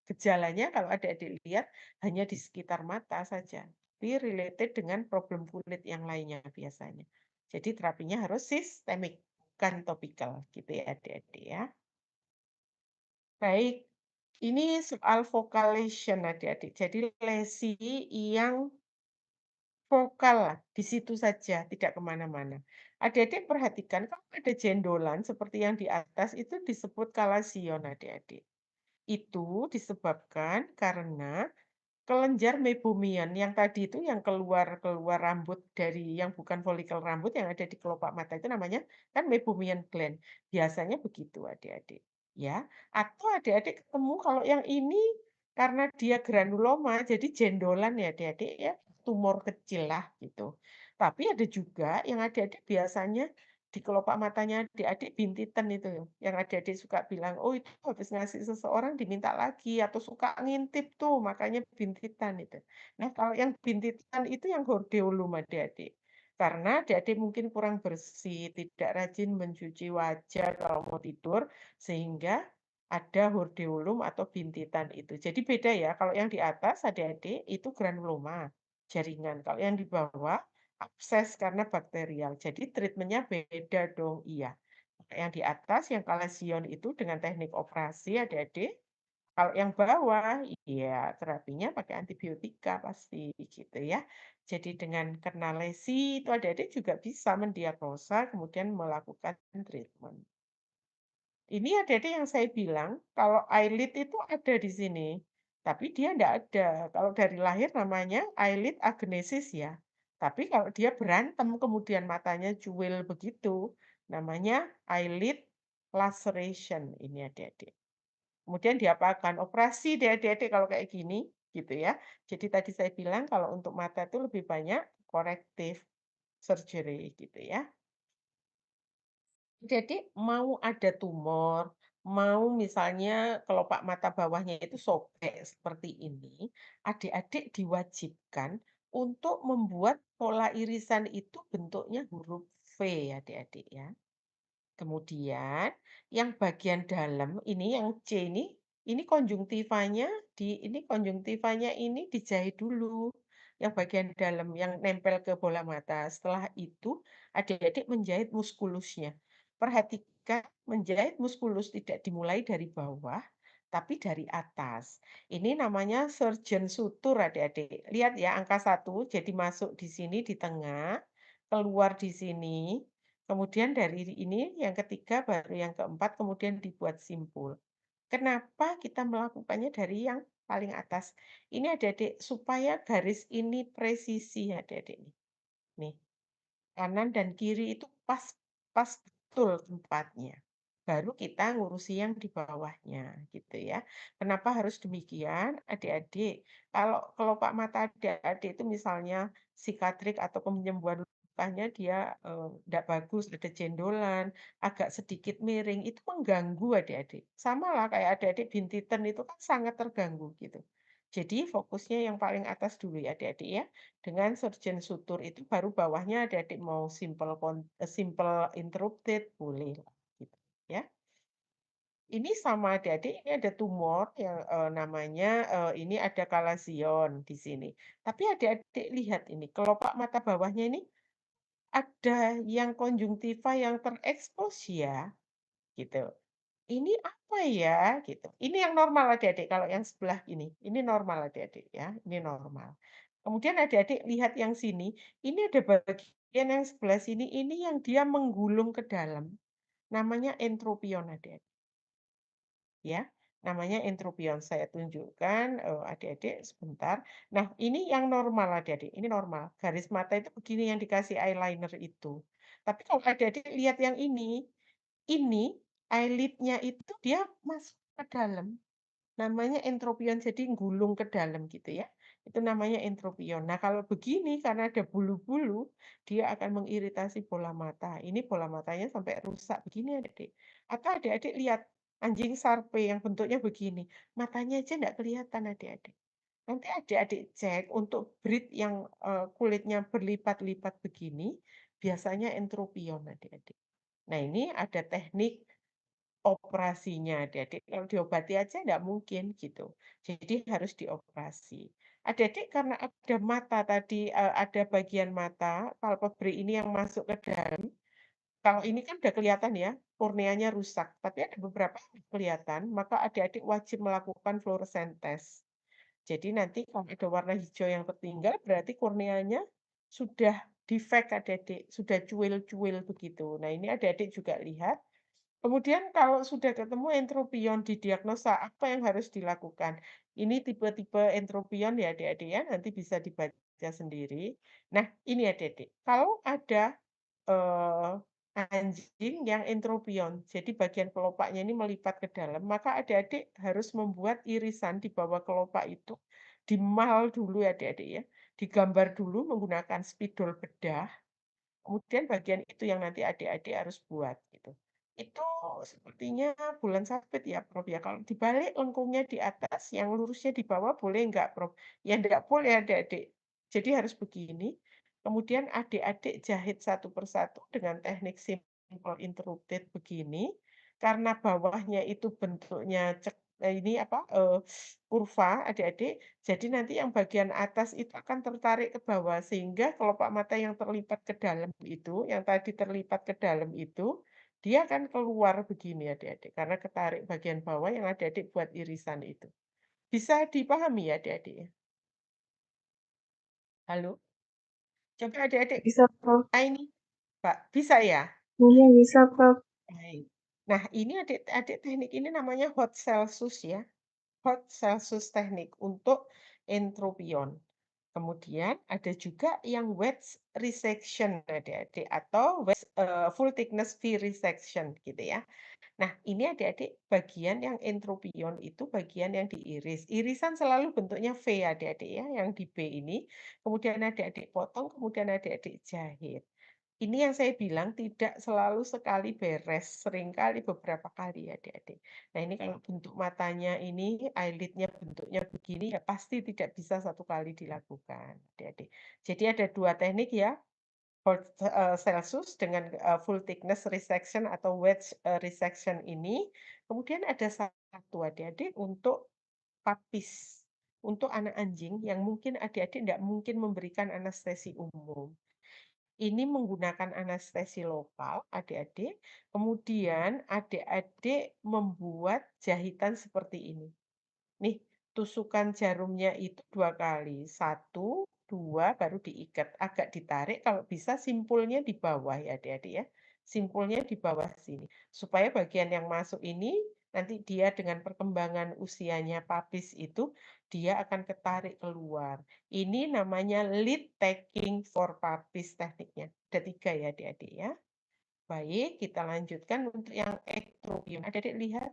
gejalanya kalau adik-adik lihat hanya di sekitar mata saja, tapi related dengan problem kulit yang lainnya biasanya. Jadi terapinya harus sistemik, bukan topikal gitu ya adik-adik ya. Baik, ini soal focal lesion adik-adik. Jadi lesi yang vokal lah, di situ saja, tidak kemana-mana. Adik-adik perhatikan kalau ada jendolan seperti yang di atas itu disebut kalasion adik-adik. Itu disebabkan karena kelenjar meibomian yang tadi itu yang keluar keluar rambut dari yang bukan folikel rambut yang ada di kelopak mata itu namanya kan meibomian gland. Biasanya begitu adik-adik, ya. Atau adik-adik ketemu kalau yang ini karena dia granuloma jadi jendolan ya adik-adik ya, tumor kecil lah gitu. Tapi ada juga yang adik-adik biasanya di kelopak matanya adik-adik bintitan itu, yang adik-adik suka bilang, "Oh itu habis ngasih seseorang diminta lagi," atau suka ngintip tuh makanya bintitan itu. Nah kalau yang bintitan itu yang hordeolum adik-adik. Karena adik-adik mungkin kurang bersih, tidak rajin mencuci wajah kalau mau tidur, sehingga ada hordeolum atau bintitan itu. Jadi beda ya, kalau yang di atas adik-adik itu granuloma, jaringan. Kalau yang di bawah abses karena bakterial. Jadi treatmentnya beda dong, iya. Yang di atas yang kalasion itu dengan teknik operasi adik-adik, kalau yang bawah, iya terapinya pakai antibiotika pasti gitu ya. Jadi dengan kena lesi itu adik-adik juga bisa mendiagnosa kemudian melakukan treatment. Ini adik-adik yang saya bilang kalau eyelid itu ada di sini, tapi dia ndak ada. Kalau dari lahir namanya eyelid agenesis ya. Tapi kalau dia berantem kemudian matanya cuil begitu, namanya eyelid laceration ini adik-adik. Kemudian diapakan? Operasi deh adik-adik kalau kayak gini, gitu ya. Jadi tadi saya bilang kalau untuk mata itu lebih banyak corrective surgery gitu ya. Jadi mau ada tumor, mau misalnya kelopak mata bawahnya itu sobek seperti ini, adik-adik diwajibkan untuk membuat pola irisan itu bentuknya huruf V ya adik-adik ya. Kemudian yang bagian dalam ini yang C ini konjungtivanya ini konjungtivanya ini dijahit dulu. Yang bagian dalam yang nempel ke bola mata. Setelah itu adik-adik menjahit muskulusnya. Perhatikan menjahit muskulus tidak dimulai dari bawah tapi dari atas. Ini namanya surgeon sutur adik-adik. Lihat ya angka 1 jadi masuk di sini di tengah, keluar di sini. Kemudian dari ini yang ketiga, baru yang keempat, kemudian dibuat simpul. Kenapa kita melakukannya dari yang paling atas? Ini adik-adik, supaya garis ini presisi ya adik-adik nih. Nih, kanan dan kiri itu pas pas betul tempatnya. Baru kita ngurusi yang di bawahnya, gitu ya. Kenapa harus demikian? Adik-adik, kalau kelopak mata adik-adik itu misalnya sikatrik atau penyembuhan lukanya dia nggak bagus, ada jendolan, agak sedikit miring, itu mengganggu adik-adik. Sama lah kayak adik-adik bintitan itu kan sangat terganggu gitu. Jadi fokusnya yang paling atas dulu ya adik-adik ya. Dengan surgeon sutur itu baru bawahnya adik-adik mau simple interrupted boleh lah gitu ya. Ini sama adik-adik ini ada tumor yang, namanya, ini ada kalasion di sini. Tapi adik-adik lihat ini kelopak mata bawahnya ini ada yang konjungtiva yang terekspos ya, gitu. Ini apa ya? Gitu. Ini yang normal adik-adik, kalau yang sebelah ini normal adik-adik ya, ini normal. Kemudian adik-adik lihat yang sini, ini ada bagian yang sebelah sini, ini yang dia menggulung ke dalam, namanya entropion adik-adik, ya. Namanya entropion, saya tunjukkan, adik-adik sebentar. Nah, ini yang normal adik-adik, ini normal, garis mata itu begini yang dikasih eyeliner itu. Tapi kalau adik-adik lihat yang ini eyelid-nya itu dia masuk ke dalam, namanya entropion, jadi gulung ke dalam gitu ya, itu namanya entropion. Nah kalau begini karena ada bulu-bulu, dia akan mengiritasi bola mata, ini bola matanya sampai rusak begini adik-adik. Atau adik-adik lihat anjing Shar-Pei yang bentuknya begini, matanya aja nggak kelihatan adik-adik. Nanti adik-adik cek untuk breed yang, kulitnya berlipat-lipat begini, biasanya entropion adik-adik. Nah, ini ada teknik operasinya adik-adik, kalau diobati aja nggak mungkin gitu. Jadi harus dioperasi. Adik-adik karena ada mata tadi, ada bagian mata palpebrae ini yang masuk ke dalam, kalau ini kan udah kelihatan ya, korneanya rusak, tapi ada beberapa yang nggak kelihatan, maka adik-adik wajib melakukan fluorescent test. Jadi nanti kalau ada warna hijau yang tertinggal, berarti korneanya sudah defect adik-adik, sudah cuil-cuil begitu. Nah, ini adik-adik juga lihat. Kemudian kalau sudah ketemu entropion, didiagnosa apa yang harus dilakukan. Ini tipe-tipe entropion ya adik-adik ya, nanti bisa dibaca sendiri. Nah, ini adik-adik, kalau ada, eee, anjing yang entropion. Jadi bagian kelopaknya ini melipat ke dalam, maka adik-adik harus membuat irisan di bawah kelopak itu, dimal dulu ya adik-adik ya, digambar dulu menggunakan spidol bedah. Kemudian bagian itu yang nanti adik-adik harus buat gitu. Itu sepertinya bulan sabit ya, Prof, ya? Kalau dibalik lengkungnya di atas, yang lurusnya di bawah boleh nggak, Prof? Ya nggak boleh adik-adik. Jadi harus begini, kemudian adik-adik jahit satu persatu dengan teknik simple interrupted begini, karena bawahnya itu bentuknya ini apa, kurva adik-adik, jadi nanti yang bagian atas itu akan tertarik ke bawah, sehingga kelopak mata yang terlipat ke dalam itu, yang tadi terlipat ke dalam itu, dia akan keluar begini adik-adik, karena ketarik bagian bawah yang adik-adik buat irisan itu. Bisa dipahami ya adik-adik ya? Halo? Coba adik-adik, Bisa, Prof. ini, Pak, bisa ya? Iya, bisa, Prof. Baik. Nah, ini adik-adik teknik ini namanya hot Celsus ya. Hot Celsus teknik untuk entropion. Kemudian ada juga yang wedge resection adik-adik atau wedge, full thickness V resection gitu ya. Nah, ini adik-adik bagian yang entropion itu bagian yang diiris. Irisan selalu bentuknya V adik-adik ya, yang di B ini. Kemudian adik-adik potong, kemudian adik-adik jahit. Ini yang saya bilang tidak selalu sekali beres, seringkali beberapa kali ya adik-adik. Nah ini kalau bentuk matanya ini, eyelid-nya bentuknya begini, ya pasti tidak bisa satu kali dilakukan adik-adik. Jadi ada dua teknik ya, Celsus dengan, full thickness resection atau wedge, resection ini. Kemudian ada satu adik-adik untuk papis, untuk anak anjing yang mungkin adik-adik tidak mungkin memberikan anestesi umum. Ini menggunakan anestesi lokal adik-adik, kemudian adik-adik membuat jahitan seperti ini. Nih, tusukan jarumnya itu 2 kali, satu, 2, baru diikat, agak ditarik kalau bisa simpulnya di bawah ya adik-adik ya, simpulnya di bawah sini. Supaya bagian yang masuk ini, nanti dia dengan perkembangan usianya papis itu, dia akan ketarik keluar. Ini namanya lead taking for papis tekniknya. Ada 3 ya adik-adik ya. Baik, kita lanjutkan untuk yang ektropion. Adik-adik lihat,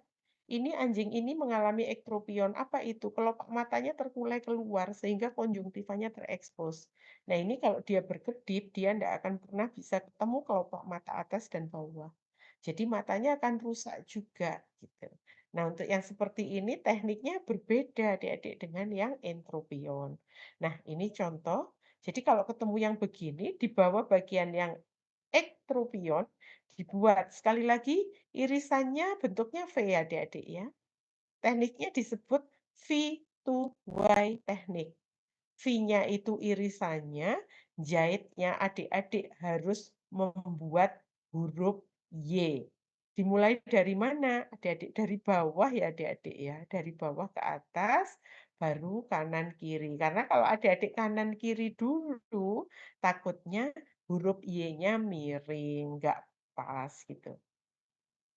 ini anjing ini mengalami ektropion. Apa itu? Kelopak matanya terkulai keluar sehingga konjungtivanya terekspos. Nah, ini kalau dia berkedip, dia tidak akan pernah bisa ketemu kelopak mata atas dan bawah. Jadi matanya akan rusak juga gitu. Nah, untuk yang seperti ini tekniknya berbeda adik-adik dengan yang entropion. Nah, ini contoh. Jadi kalau ketemu yang begini, di bawah bagian yang ektropion dibuat. Sekali lagi, irisannya bentuknya V ya adik-adik ya. Tekniknya disebut V to Y teknik. V-nya itu irisannya, jahitnya adik-adik harus membuat huruf Y. Dimulai dari mana? Adik-adik dari bawah ya adik-adik ya, dari bawah ke atas, baru kanan kiri. Karena kalau adik-adik kanan kiri dulu, takutnya huruf Y-nya miring, nggak pas gitu.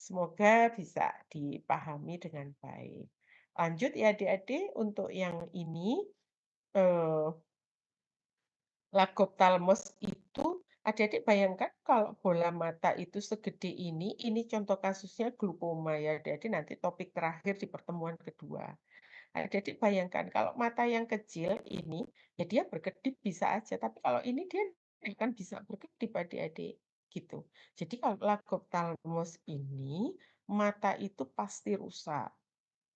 Semoga bisa dipahami dengan baik. Lanjut ya adik-adik, untuk yang ini, eh, Lagophthalmos itu adik-adik bayangkan kalau bola mata itu segede ini contoh kasusnya glaukoma ya adik-adik, nanti topik terakhir di pertemuan kedua. Adik-adik bayangkan kalau mata yang kecil ini, ya dia berkedip bisa aja, tapi kalau ini dia nggak akan bisa berkedip adik-adik, gitu. Jadi kalau Lagophthalmos ini, mata itu pasti rusak.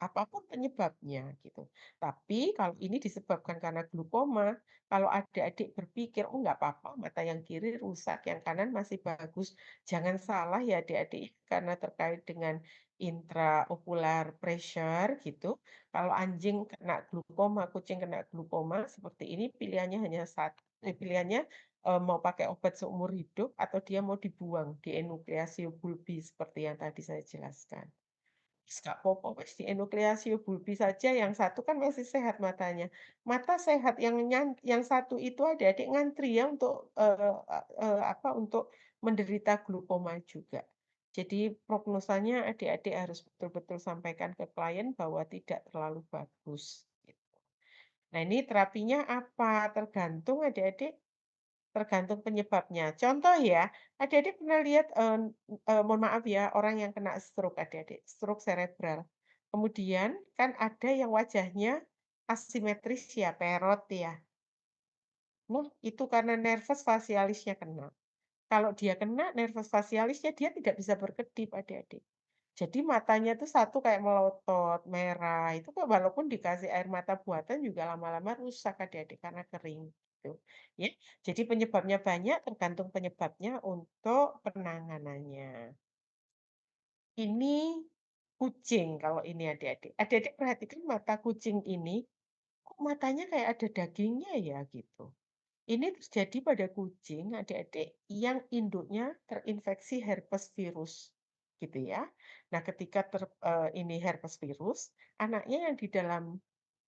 Apapun penyebabnya gitu. Tapi kalau ini disebabkan karena glaukoma, kalau adik-adik berpikir, "Oh, nggak apa-apa, mata yang kiri rusak, yang kanan masih bagus." Jangan salah ya adik-adik, karena terkait dengan intraocular pressure gitu. Kalau anjing kena glaukoma, kucing kena glaukoma, seperti ini pilihannya hanya satu, pilihannya mau pakai obat seumur hidup atau dia mau dibuang, di enucleasio bulbi seperti yang tadi saya jelaskan. Wis gak apa-apa wis dienukleasio bulbi saja, yang satu kan masih sehat matanya. Mata sehat yang satu itu adik-adik ngantri ya untuk, apa, untuk menderita glaukoma juga. Jadi prognosanya adik-adik harus betul-betul sampaikan ke klien bahwa tidak terlalu bagus, gitu. Nah ini terapinya apa? Tergantung adik-adik tergantung penyebabnya. Contoh ya, adik-adik pernah lihat, mohon maaf ya, orang yang kena stroke adik-adik, stroke cerebral. Kemudian kan ada yang wajahnya asimetris ya, perot ya. Nah, itu karena nervus facialis-nya kena. Kalau dia kena nervus facialis-nya, dia tidak bisa berkedip adik-adik. Jadi matanya tuh satu kayak melotot, merah, itu kok walaupun dikasih air mata buatan juga lama-lama rusak adik-adik karena kering, gitu, ya. Jadi penyebabnya banyak, tergantung penyebabnya untuk penanganannya. Ini kucing kalau ini adik-adik. Adik-adik perhatikan mata kucing ini, kok matanya kayak ada dagingnya ya, gitu. Ini terjadi pada kucing adik-adik yang induknya terinfeksi herpes virus, gitu ya. Nah, ketika ini herpes virus, anaknya yang di dalam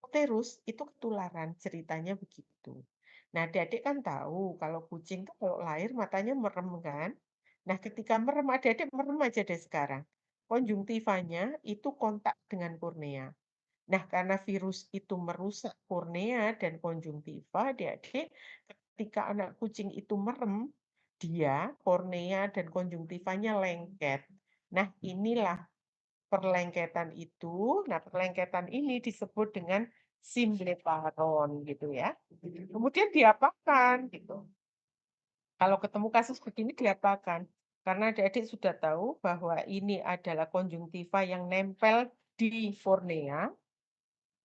uterus itu ketularan, ceritanya begitu. Nah, adik-adik kan tahu kalau kucing tuh kalau lahir matanya merem kan. Nah, ketika merem, adik-adik merem aja deh sekarang. Konjungtivanya itu kontak dengan kornea. Nah, karena virus itu merusak kornea dan konjungtiva, adik-adik, ketika anak kucing itu merem, dia kornea dan konjungtivanya lengket. Nah, inilah perlengketan itu. Nah, perlengketan ini disebut dengan simbleparon gitu ya. Kemudian diapakan gitu. Kalau ketemu kasus begini diapakan? Karena adik-adik sudah tahu bahwa ini adalah konjungtiva yang nempel di kornea.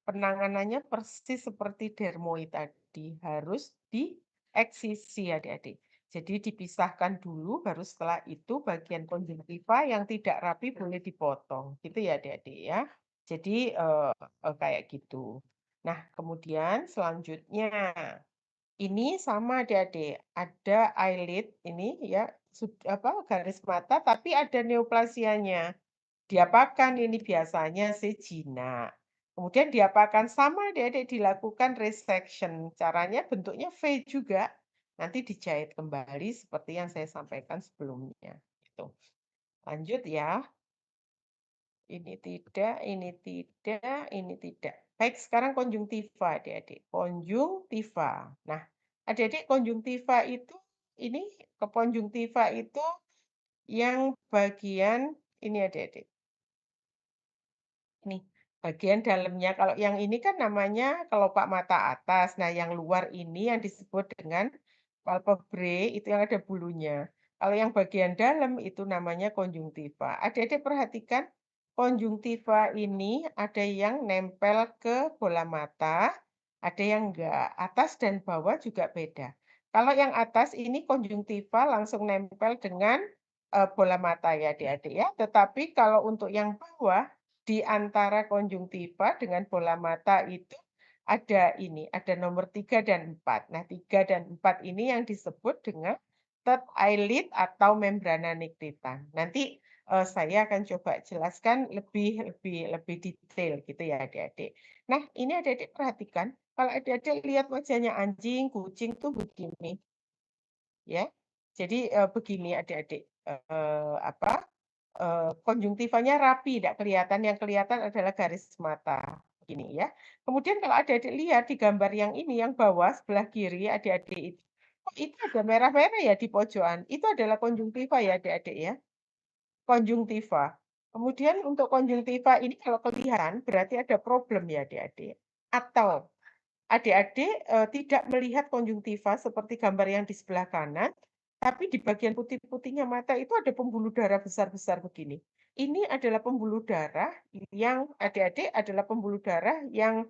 Penanganannya persis seperti dermoid tadi, harus dieksisi adik-adik. Jadi dipisahkan dulu, baru setelah itu bagian konjungtiva yang tidak rapi boleh dipotong. Gitu ya adik-adik ya. Jadi kayak gitu. Nah, kemudian selanjutnya ini sama adik-adik, ada eyelid ini ya, garis mata tapi ada neoplasianya. Diapakan ini biasanya sejinak. Kemudian diapakan sama adik-adik dilakukan resection. Caranya bentuknya V juga. Nanti dijahit kembali seperti yang saya sampaikan sebelumnya. Gitu. Lanjut ya. Ini tidak, ini tidak, ini tidak. Baik, sekarang konjungtiva adik-adik. Konjungtiva. Nah, adik-adik konjungtiva itu, ini ke konjungtiva itu yang bagian ini adik-adik. Nih, bagian dalamnya, kalau yang ini kan namanya kelopak mata atas. Nah, yang luar ini yang disebut dengan palpebrae, itu yang ada bulunya. Kalau yang bagian dalam itu namanya konjungtiva. Adik-adik perhatikan, konjungtiva ini ada yang nempel ke bola mata, ada yang enggak. Atas dan bawah juga beda. Kalau yang atas ini konjungtiva langsung nempel dengan bola mata ya adik-adik ya. Tetapi kalau untuk yang bawah, di antara konjungtiva dengan bola mata itu ada ini, ada nomor 3 dan 4. Nah, 3 dan 4 ini yang disebut dengan third eyelid atau membrana nictita. Nanti saya akan coba jelaskan lebih lebih lebih detail gitu ya adik-adik. Nah, ini adik-adik perhatikan, kalau adik-adik lihat wajahnya anjing, kucing tuh begini ya. Jadi begini adik-adik, konjungtivanya rapi, tidak kelihatan, yang kelihatan adalah garis mata, gini ya. Kemudian kalau adik-adik lihat di gambar yang ini, yang bawah sebelah kiri adik-adik itu, kok itu ada merah-merah ya di pojokan? Itu adalah konjungtiva ya adik-adik ya, konjungtiva. Kemudian untuk konjungtiva ini kalau kelihatan berarti ada problem ya adik-adik. Atau adik-adik, tidak melihat konjungtiva seperti gambar yang di sebelah kanan, tapi di bagian putih-putihnya mata itu ada pembuluh darah besar-besar begini. Ini adalah pembuluh darah yang adik-adik adalah pembuluh darah yang,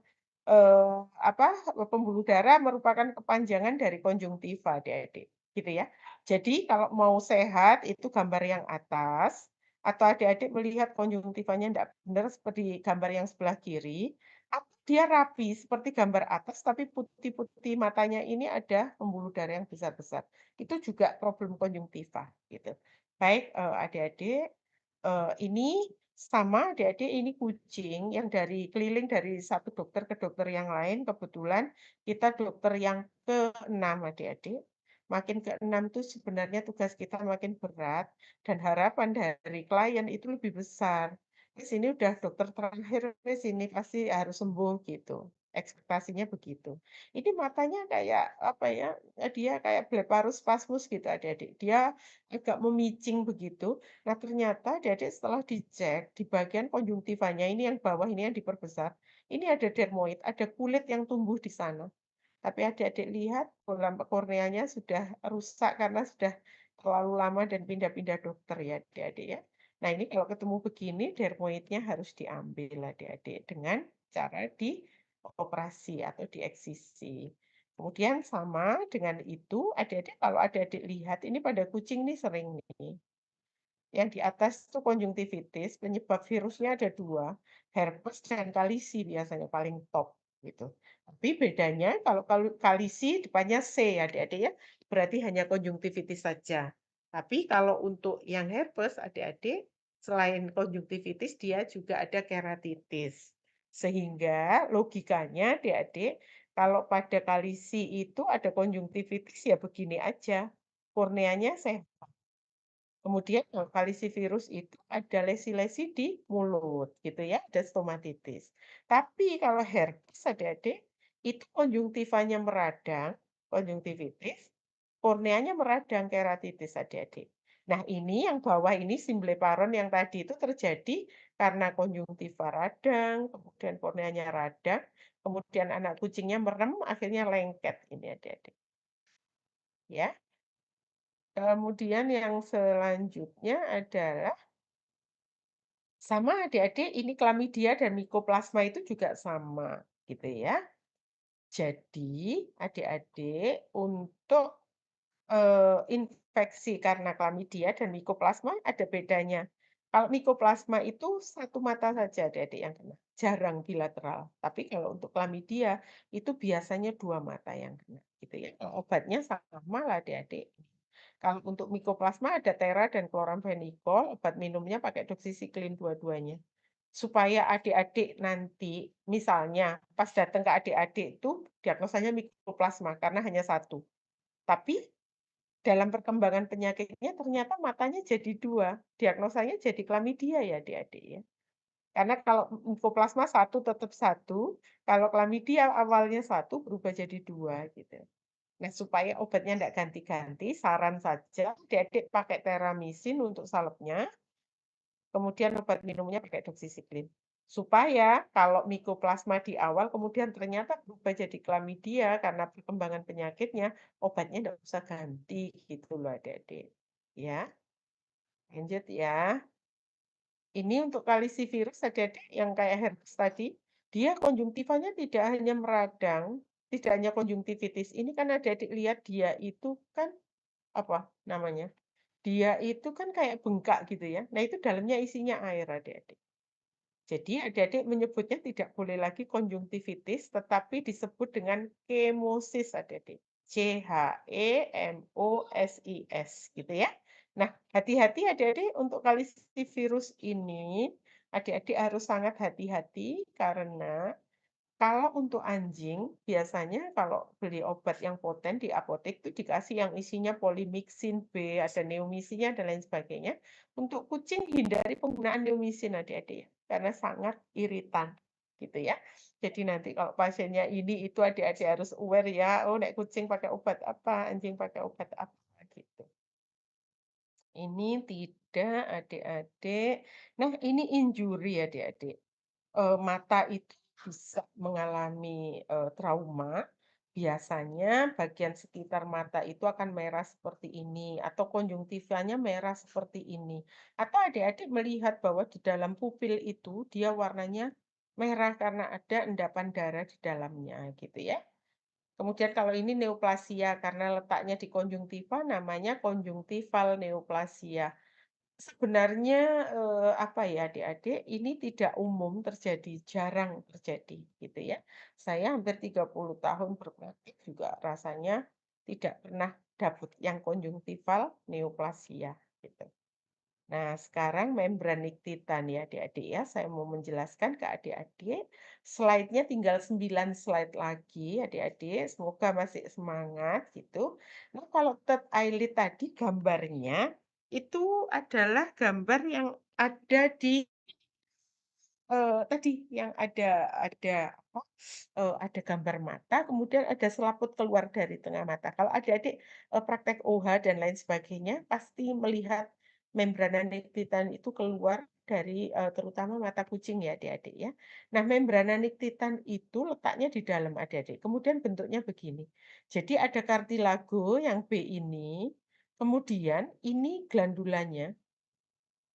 pembuluh darah merupakan kepanjangan dari konjungtiva adik-adik, gitu ya. Jadi kalau mau sehat itu gambar yang atas, atau adik-adik melihat konjungtivanya tidak benar seperti gambar yang sebelah kiri, atau dia rapi seperti gambar atas, tapi putih-putih matanya ini ada pembuluh darah yang besar-besar. Itu juga problem konjungtiva, gitu. Baik, adik-adik, ini sama adik-adik, ini kucing yang dari keliling dari satu dokter ke dokter yang lain, kebetulan kita dokter yang ke-6 adik-adik. Makin ke-6 tuh sebenarnya tugas kita makin berat dan harapan dari klien itu lebih besar. Di sini udah dokter terakhir, wis ini pasti harus sembuh gitu. ekspektasinya begitu. Ini matanya kayak, apa ya, dia kayak bleparusspasmus gitu adik-adik, dia agak memicing begitu. Nah, ternyata adik-adik setelah dicek di bagian konjungtivanya, ini yang bawah ini yang diperbesar, ini ada dermoid, ada kulit yang tumbuh di sana. Tapi adik-adik lihat bola korneanya sudah rusak karena sudah terlalu lama dan pindah-pindah dokter ya adik-adik ya. Nah, ini kalau ketemu begini dermoidnya harus diambil adik-adik dengan cara dioperasi atau diesisi. Kemudian sama dengan itu adik-adik kalau adik-adik lihat ini pada kucing nih sering nih. Yang di atas itu konjungtivitis, penyebab virusnya ada 2, herpes dan kalisi biasanya paling top, gitu. Tapi bedanya kalau kalisi depannya C ya adik-adik ya, berarti hanya konjungtivitis saja. Tapi kalau untuk yang herpes adik-adik, selain konjungtivitis dia juga ada keratitis. Sehingga logikanya adik-adik, kalau pada kalisi itu ada konjungtivitis ya begini aja, korneanya sehat. Kemudian kalau kalisivirus itu ada lesi-lesi di mulut gitu ya, ada stomatitis. Tapi kalau herpes adik-adik, itu konjungtivanya meradang, konjungtivitis, korneanya meradang, keratitis adik-adik. Nah ini yang bawah ini simbleparon yang tadi itu terjadi karena konjungtiva radang, kemudian korneanya radang, kemudian anak kucingnya merem, akhirnya lengket ini adik-adik. Ya. Kemudian yang selanjutnya adalah sama adik-adik ini klamidia dan mikoplasma itu juga sama, gitu ya. Jadi adik-adik untuk, infeksi karena klamidia dan mikoplasma ada bedanya. Kalau mikoplasma itu satu mata saja adik-adik yang kena, jarang bilateral. Tapi kalau untuk klamidia itu biasanya 2 mata yang kena, gitu ya. Kalau obatnya sama lah adik-adik. Kalau untuk mikoplasma ada Tera dan Chloramphenicol, obat minumnya pakai doxycycline dua-duanya. Supaya adik-adik nanti, misalnya pas datang ke adik-adik itu diagnosanya mikoplasma karena hanya satu. Tapi dalam perkembangan penyakitnya ternyata matanya jadi dua, diagnosanya jadi klamidia ya adik-adik ya. Karena kalau mikoplasma satu tetap satu, kalau klamidia awalnya satu berubah jadi dua gitu. Nah, supaya obatnya ndak ganti-ganti, saran saja adik-adik pakai Teramisin untuk salepnya, kemudian obat minumnya pakai doxycycline. Supaya kalau mikoplasma di awal kemudian ternyata berubah jadi klamidia karena perkembangan penyakitnya, obatnya ndak usah ganti gitu loh adik-adik. Ya, lanjut ya. Ini untuk kalisivirus adik-adik yang kayak herpes tadi, dia konjungtivanya tidak hanya meradang, tidak hanya konjungtivitis. Ini kan adik-adik lihat dia itu kan apa namanya, dia itu kan kayak bengkak gitu ya. Nah, itu dalamnya isinya air adik-adik. Jadi adik-adik menyebutnya tidak boleh lagi konjungtivitis, tetapi disebut dengan kemosis adik-adik. CHEMOSIS gitu ya. Nah, hati-hati adik-adik untuk kalisivirus ini, adik-adik harus sangat hati-hati karena kalau untuk anjing, biasanya kalau beli obat yang poten di apotek itu dikasih yang isinya Polymyxin B, ada neomycin dan lain sebagainya. Untuk kucing hindari penggunaan neomycin adik-adik ya, karena sangat iritan gitu ya. Jadi nanti kalau pasiennya ini itu adik-adik harus aware ya, oh nek kucing pakai obat apa, anjing pakai obat apa gitu. Ini tidak adik-adik. Nah, ini injury adik-adik. Mata itu bisa mengalami, trauma, biasanya bagian sekitar mata itu akan merah seperti ini, atau konjungtivanya merah seperti ini. Atau adik-adik melihat bahwa di dalam pupil itu dia warnanya merah karena ada endapan darah di dalamnya, gitu ya. Kemudian kalau ini neoplasia karena letaknya di konjungtiva namanya konjungtival neoplasia. Sebenarnya, apa ya, adik-adik, ini tidak umum terjadi, jarang terjadi, gitu ya. Saya hampir 30 tahun berpraktik juga rasanya tidak pernah dapat yang konjungtival neoplasia, gitu. Nah, sekarang membran niktitan ya, adik-adik ya, saya mau menjelaskan ke adik-adik. Slide-nya tinggal 9 slide lagi, adik-adik, semoga masih semangat, gitu. Nah, kalau third eyelid tadi gambarnya itu adalah gambar yang ada di Tadi yang ada apa, ada gambar mata, kemudian ada selaput keluar dari tengah mata. Kalau adik-adik, praktek OH dan lain sebagainya, pasti melihat membrana niktitan itu keluar dari, terutama mata kucing ya adik-adik ya. Nah, membrana niktitan itu letaknya di dalam adik-adik, kemudian bentuknya begini. Jadi ada kartilago yang B ini, kemudian ini glandulanya.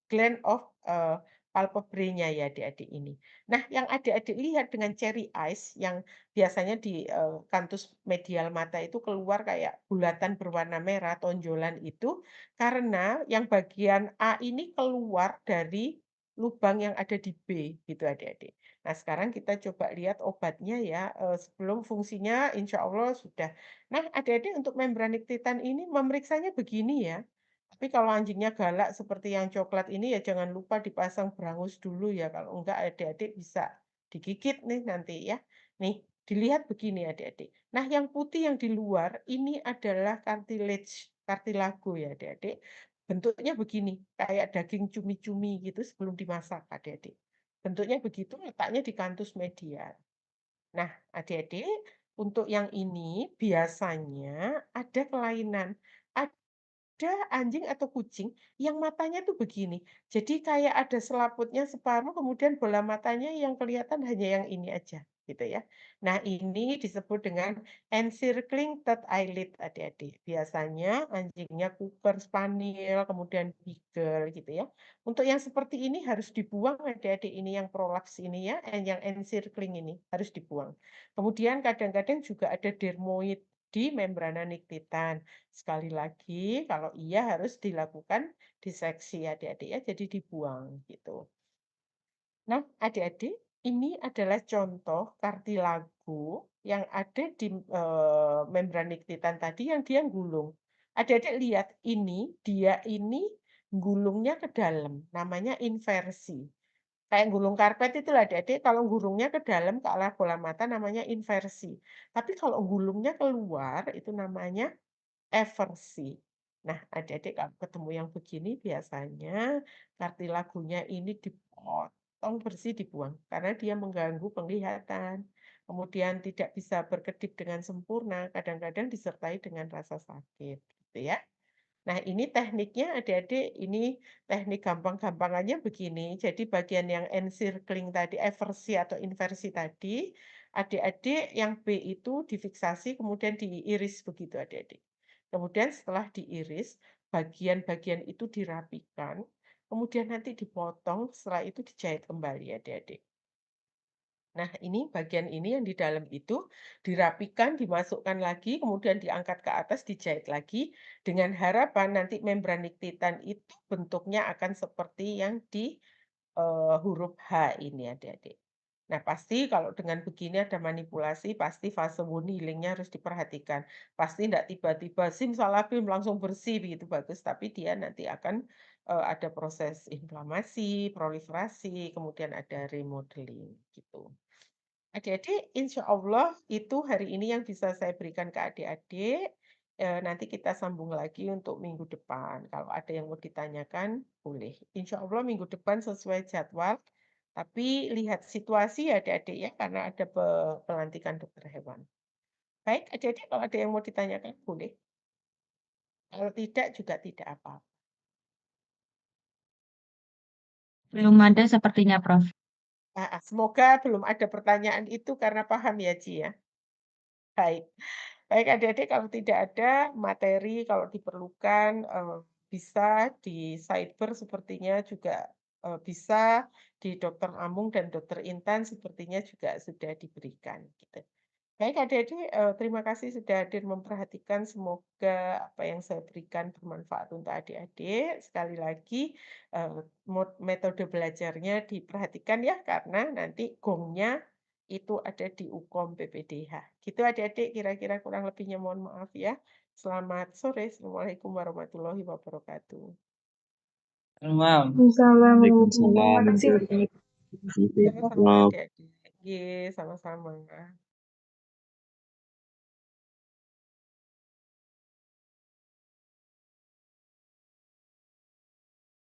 Gland of, palpebranya ya adik-adik ini. Nah, yang adik-adik lihat dengan cherry eyes yang biasanya di, kantus medial mata itu keluar kayak bulatan berwarna merah, tonjolan itu, karena yang bagian A ini keluar dari lubang yang ada di B, gitu adik-adik. Nah, sekarang kita coba lihat obatnya ya, sebelum fungsinya insya Allah sudah. Nah, adik-adik untuk membran niktitan ini memeriksanya begini ya. Tapi kalau anjingnya galak seperti yang coklat ini ya jangan lupa dipasang berangus dulu ya, kalau enggak adik-adik bisa digigit nih nanti ya. Nih, dilihat begini adik-adik. Nah, yang putih yang di luar ini adalah cartilage, kartilago ya adik-adik. Bentuknya begini, kayak daging cumi-cumi gitu sebelum dimasak adik-adik. Bentuknya begitu, letaknya di kantus medial. Nah, adik-adik, untuk yang ini biasanya ada kelainan. Ada anjing atau kucing yang matanya tuh begini. Jadi kayak ada selaputnya separuh, kemudian bola matanya yang kelihatan hanya yang ini aja, gitu ya. Nah, ini disebut dengan encircling third eyelid, adik-adik. Biasanya anjingnya Cocker Spaniel, kemudian Beagle, gitu ya. Untuk yang seperti ini harus dibuang, adik-adik. Ini yang prolaps ini ya, yang encircling ini harus dibuang. Kemudian kadang-kadang juga ada dermoid di membrana niktitan. Sekali lagi, kalau iya harus dilakukan diseksi adik-adik ya, jadi dibuang gitu. Nah, adik-adik, ini adalah contoh kartilago yang ada di membran niktitan tadi yang dia gulung. Adik-adik lihat ini, dia ini gulungnya ke dalam, namanya inversi. Kayak gulung karpet itulah adik-adik, kalau gulungnya ke dalam ke arah bola mata namanya inversi. Tapi kalau gulungnya keluar itu namanya eversi. Nah, adik-adik kalau ketemu yang begini biasanya kartilagunya ini dipotong bersih dibuang karena dia mengganggu penglihatan. Kemudian tidak bisa berkedip dengan sempurna, kadang-kadang disertai dengan rasa sakit, gitu ya. Nah, ini tekniknya adik-adik, ini teknik gampang-gampangannya begini. Jadi bagian yang encircling tadi, eversi atau inversi tadi, adik-adik yang B itu difiksasi kemudian diiris begitu adik-adik. Kemudian setelah diiris, bagian-bagian itu dirapikan, kemudian nanti dipotong, setelah itu dijahit kembali adik-adik. Nah, ini bagian ini yang di dalam itu dirapikan, dimasukkan lagi, kemudian diangkat ke atas, dijahit lagi, dengan harapan nanti membran niktitan itu bentuknya akan seperti yang di huruf H ini adik-adik. Nah, pasti kalau dengan begini ada manipulasi, pasti fase wound healing-nya harus diperhatikan. Pasti tidak tiba-tiba simsalabim langsung bersih begitu bagus, tapi dia nanti akan ada proses inflamasi, proliferasi, kemudian ada remodeling gitu. Adik-adik, insya Allah itu hari ini yang bisa saya berikan ke adik-adik. Nanti kita sambung lagi untuk minggu depan. Kalau ada yang mau ditanyakan, boleh. Insya Allah minggu depan sesuai jadwal. Tapi lihat situasi ya adik-adik ya, karena ada pelantikan dokter hewan. Baik, adik-adik kalau ada yang mau ditanyakan, boleh. Kalau tidak juga tidak apa-apa. Belum ada sepertinya, Prof. Semoga belum ada pertanyaan itu karena paham ya, Ci ya. Baik. Baik adik-adik kalau tidak ada materi kalau diperlukan, bisa di Cyber sepertinya juga, bisa di Dokter Amung dan Dokter Intan sepertinya juga sudah diberikan gitu. Baik adik-adik, terima kasih sudah hadir memperhatikan, semoga apa yang saya berikan bermanfaat untuk adik-adik. Sekali lagi, metode belajarnya diperhatikan ya, karena nanti gongnya itu ada di UKOM PPDH. Gitu adik-adik, kira-kira kurang lebihnya mohon maaf ya. Selamat sore, Assalamualaikum warahmatullahi wabarakatuh. Wow. Assalamualaikum warahmatullahi Waalaikumsalam. wabarakatuh. Sama-sama Prof. adik-adik. Iya, sama-sama.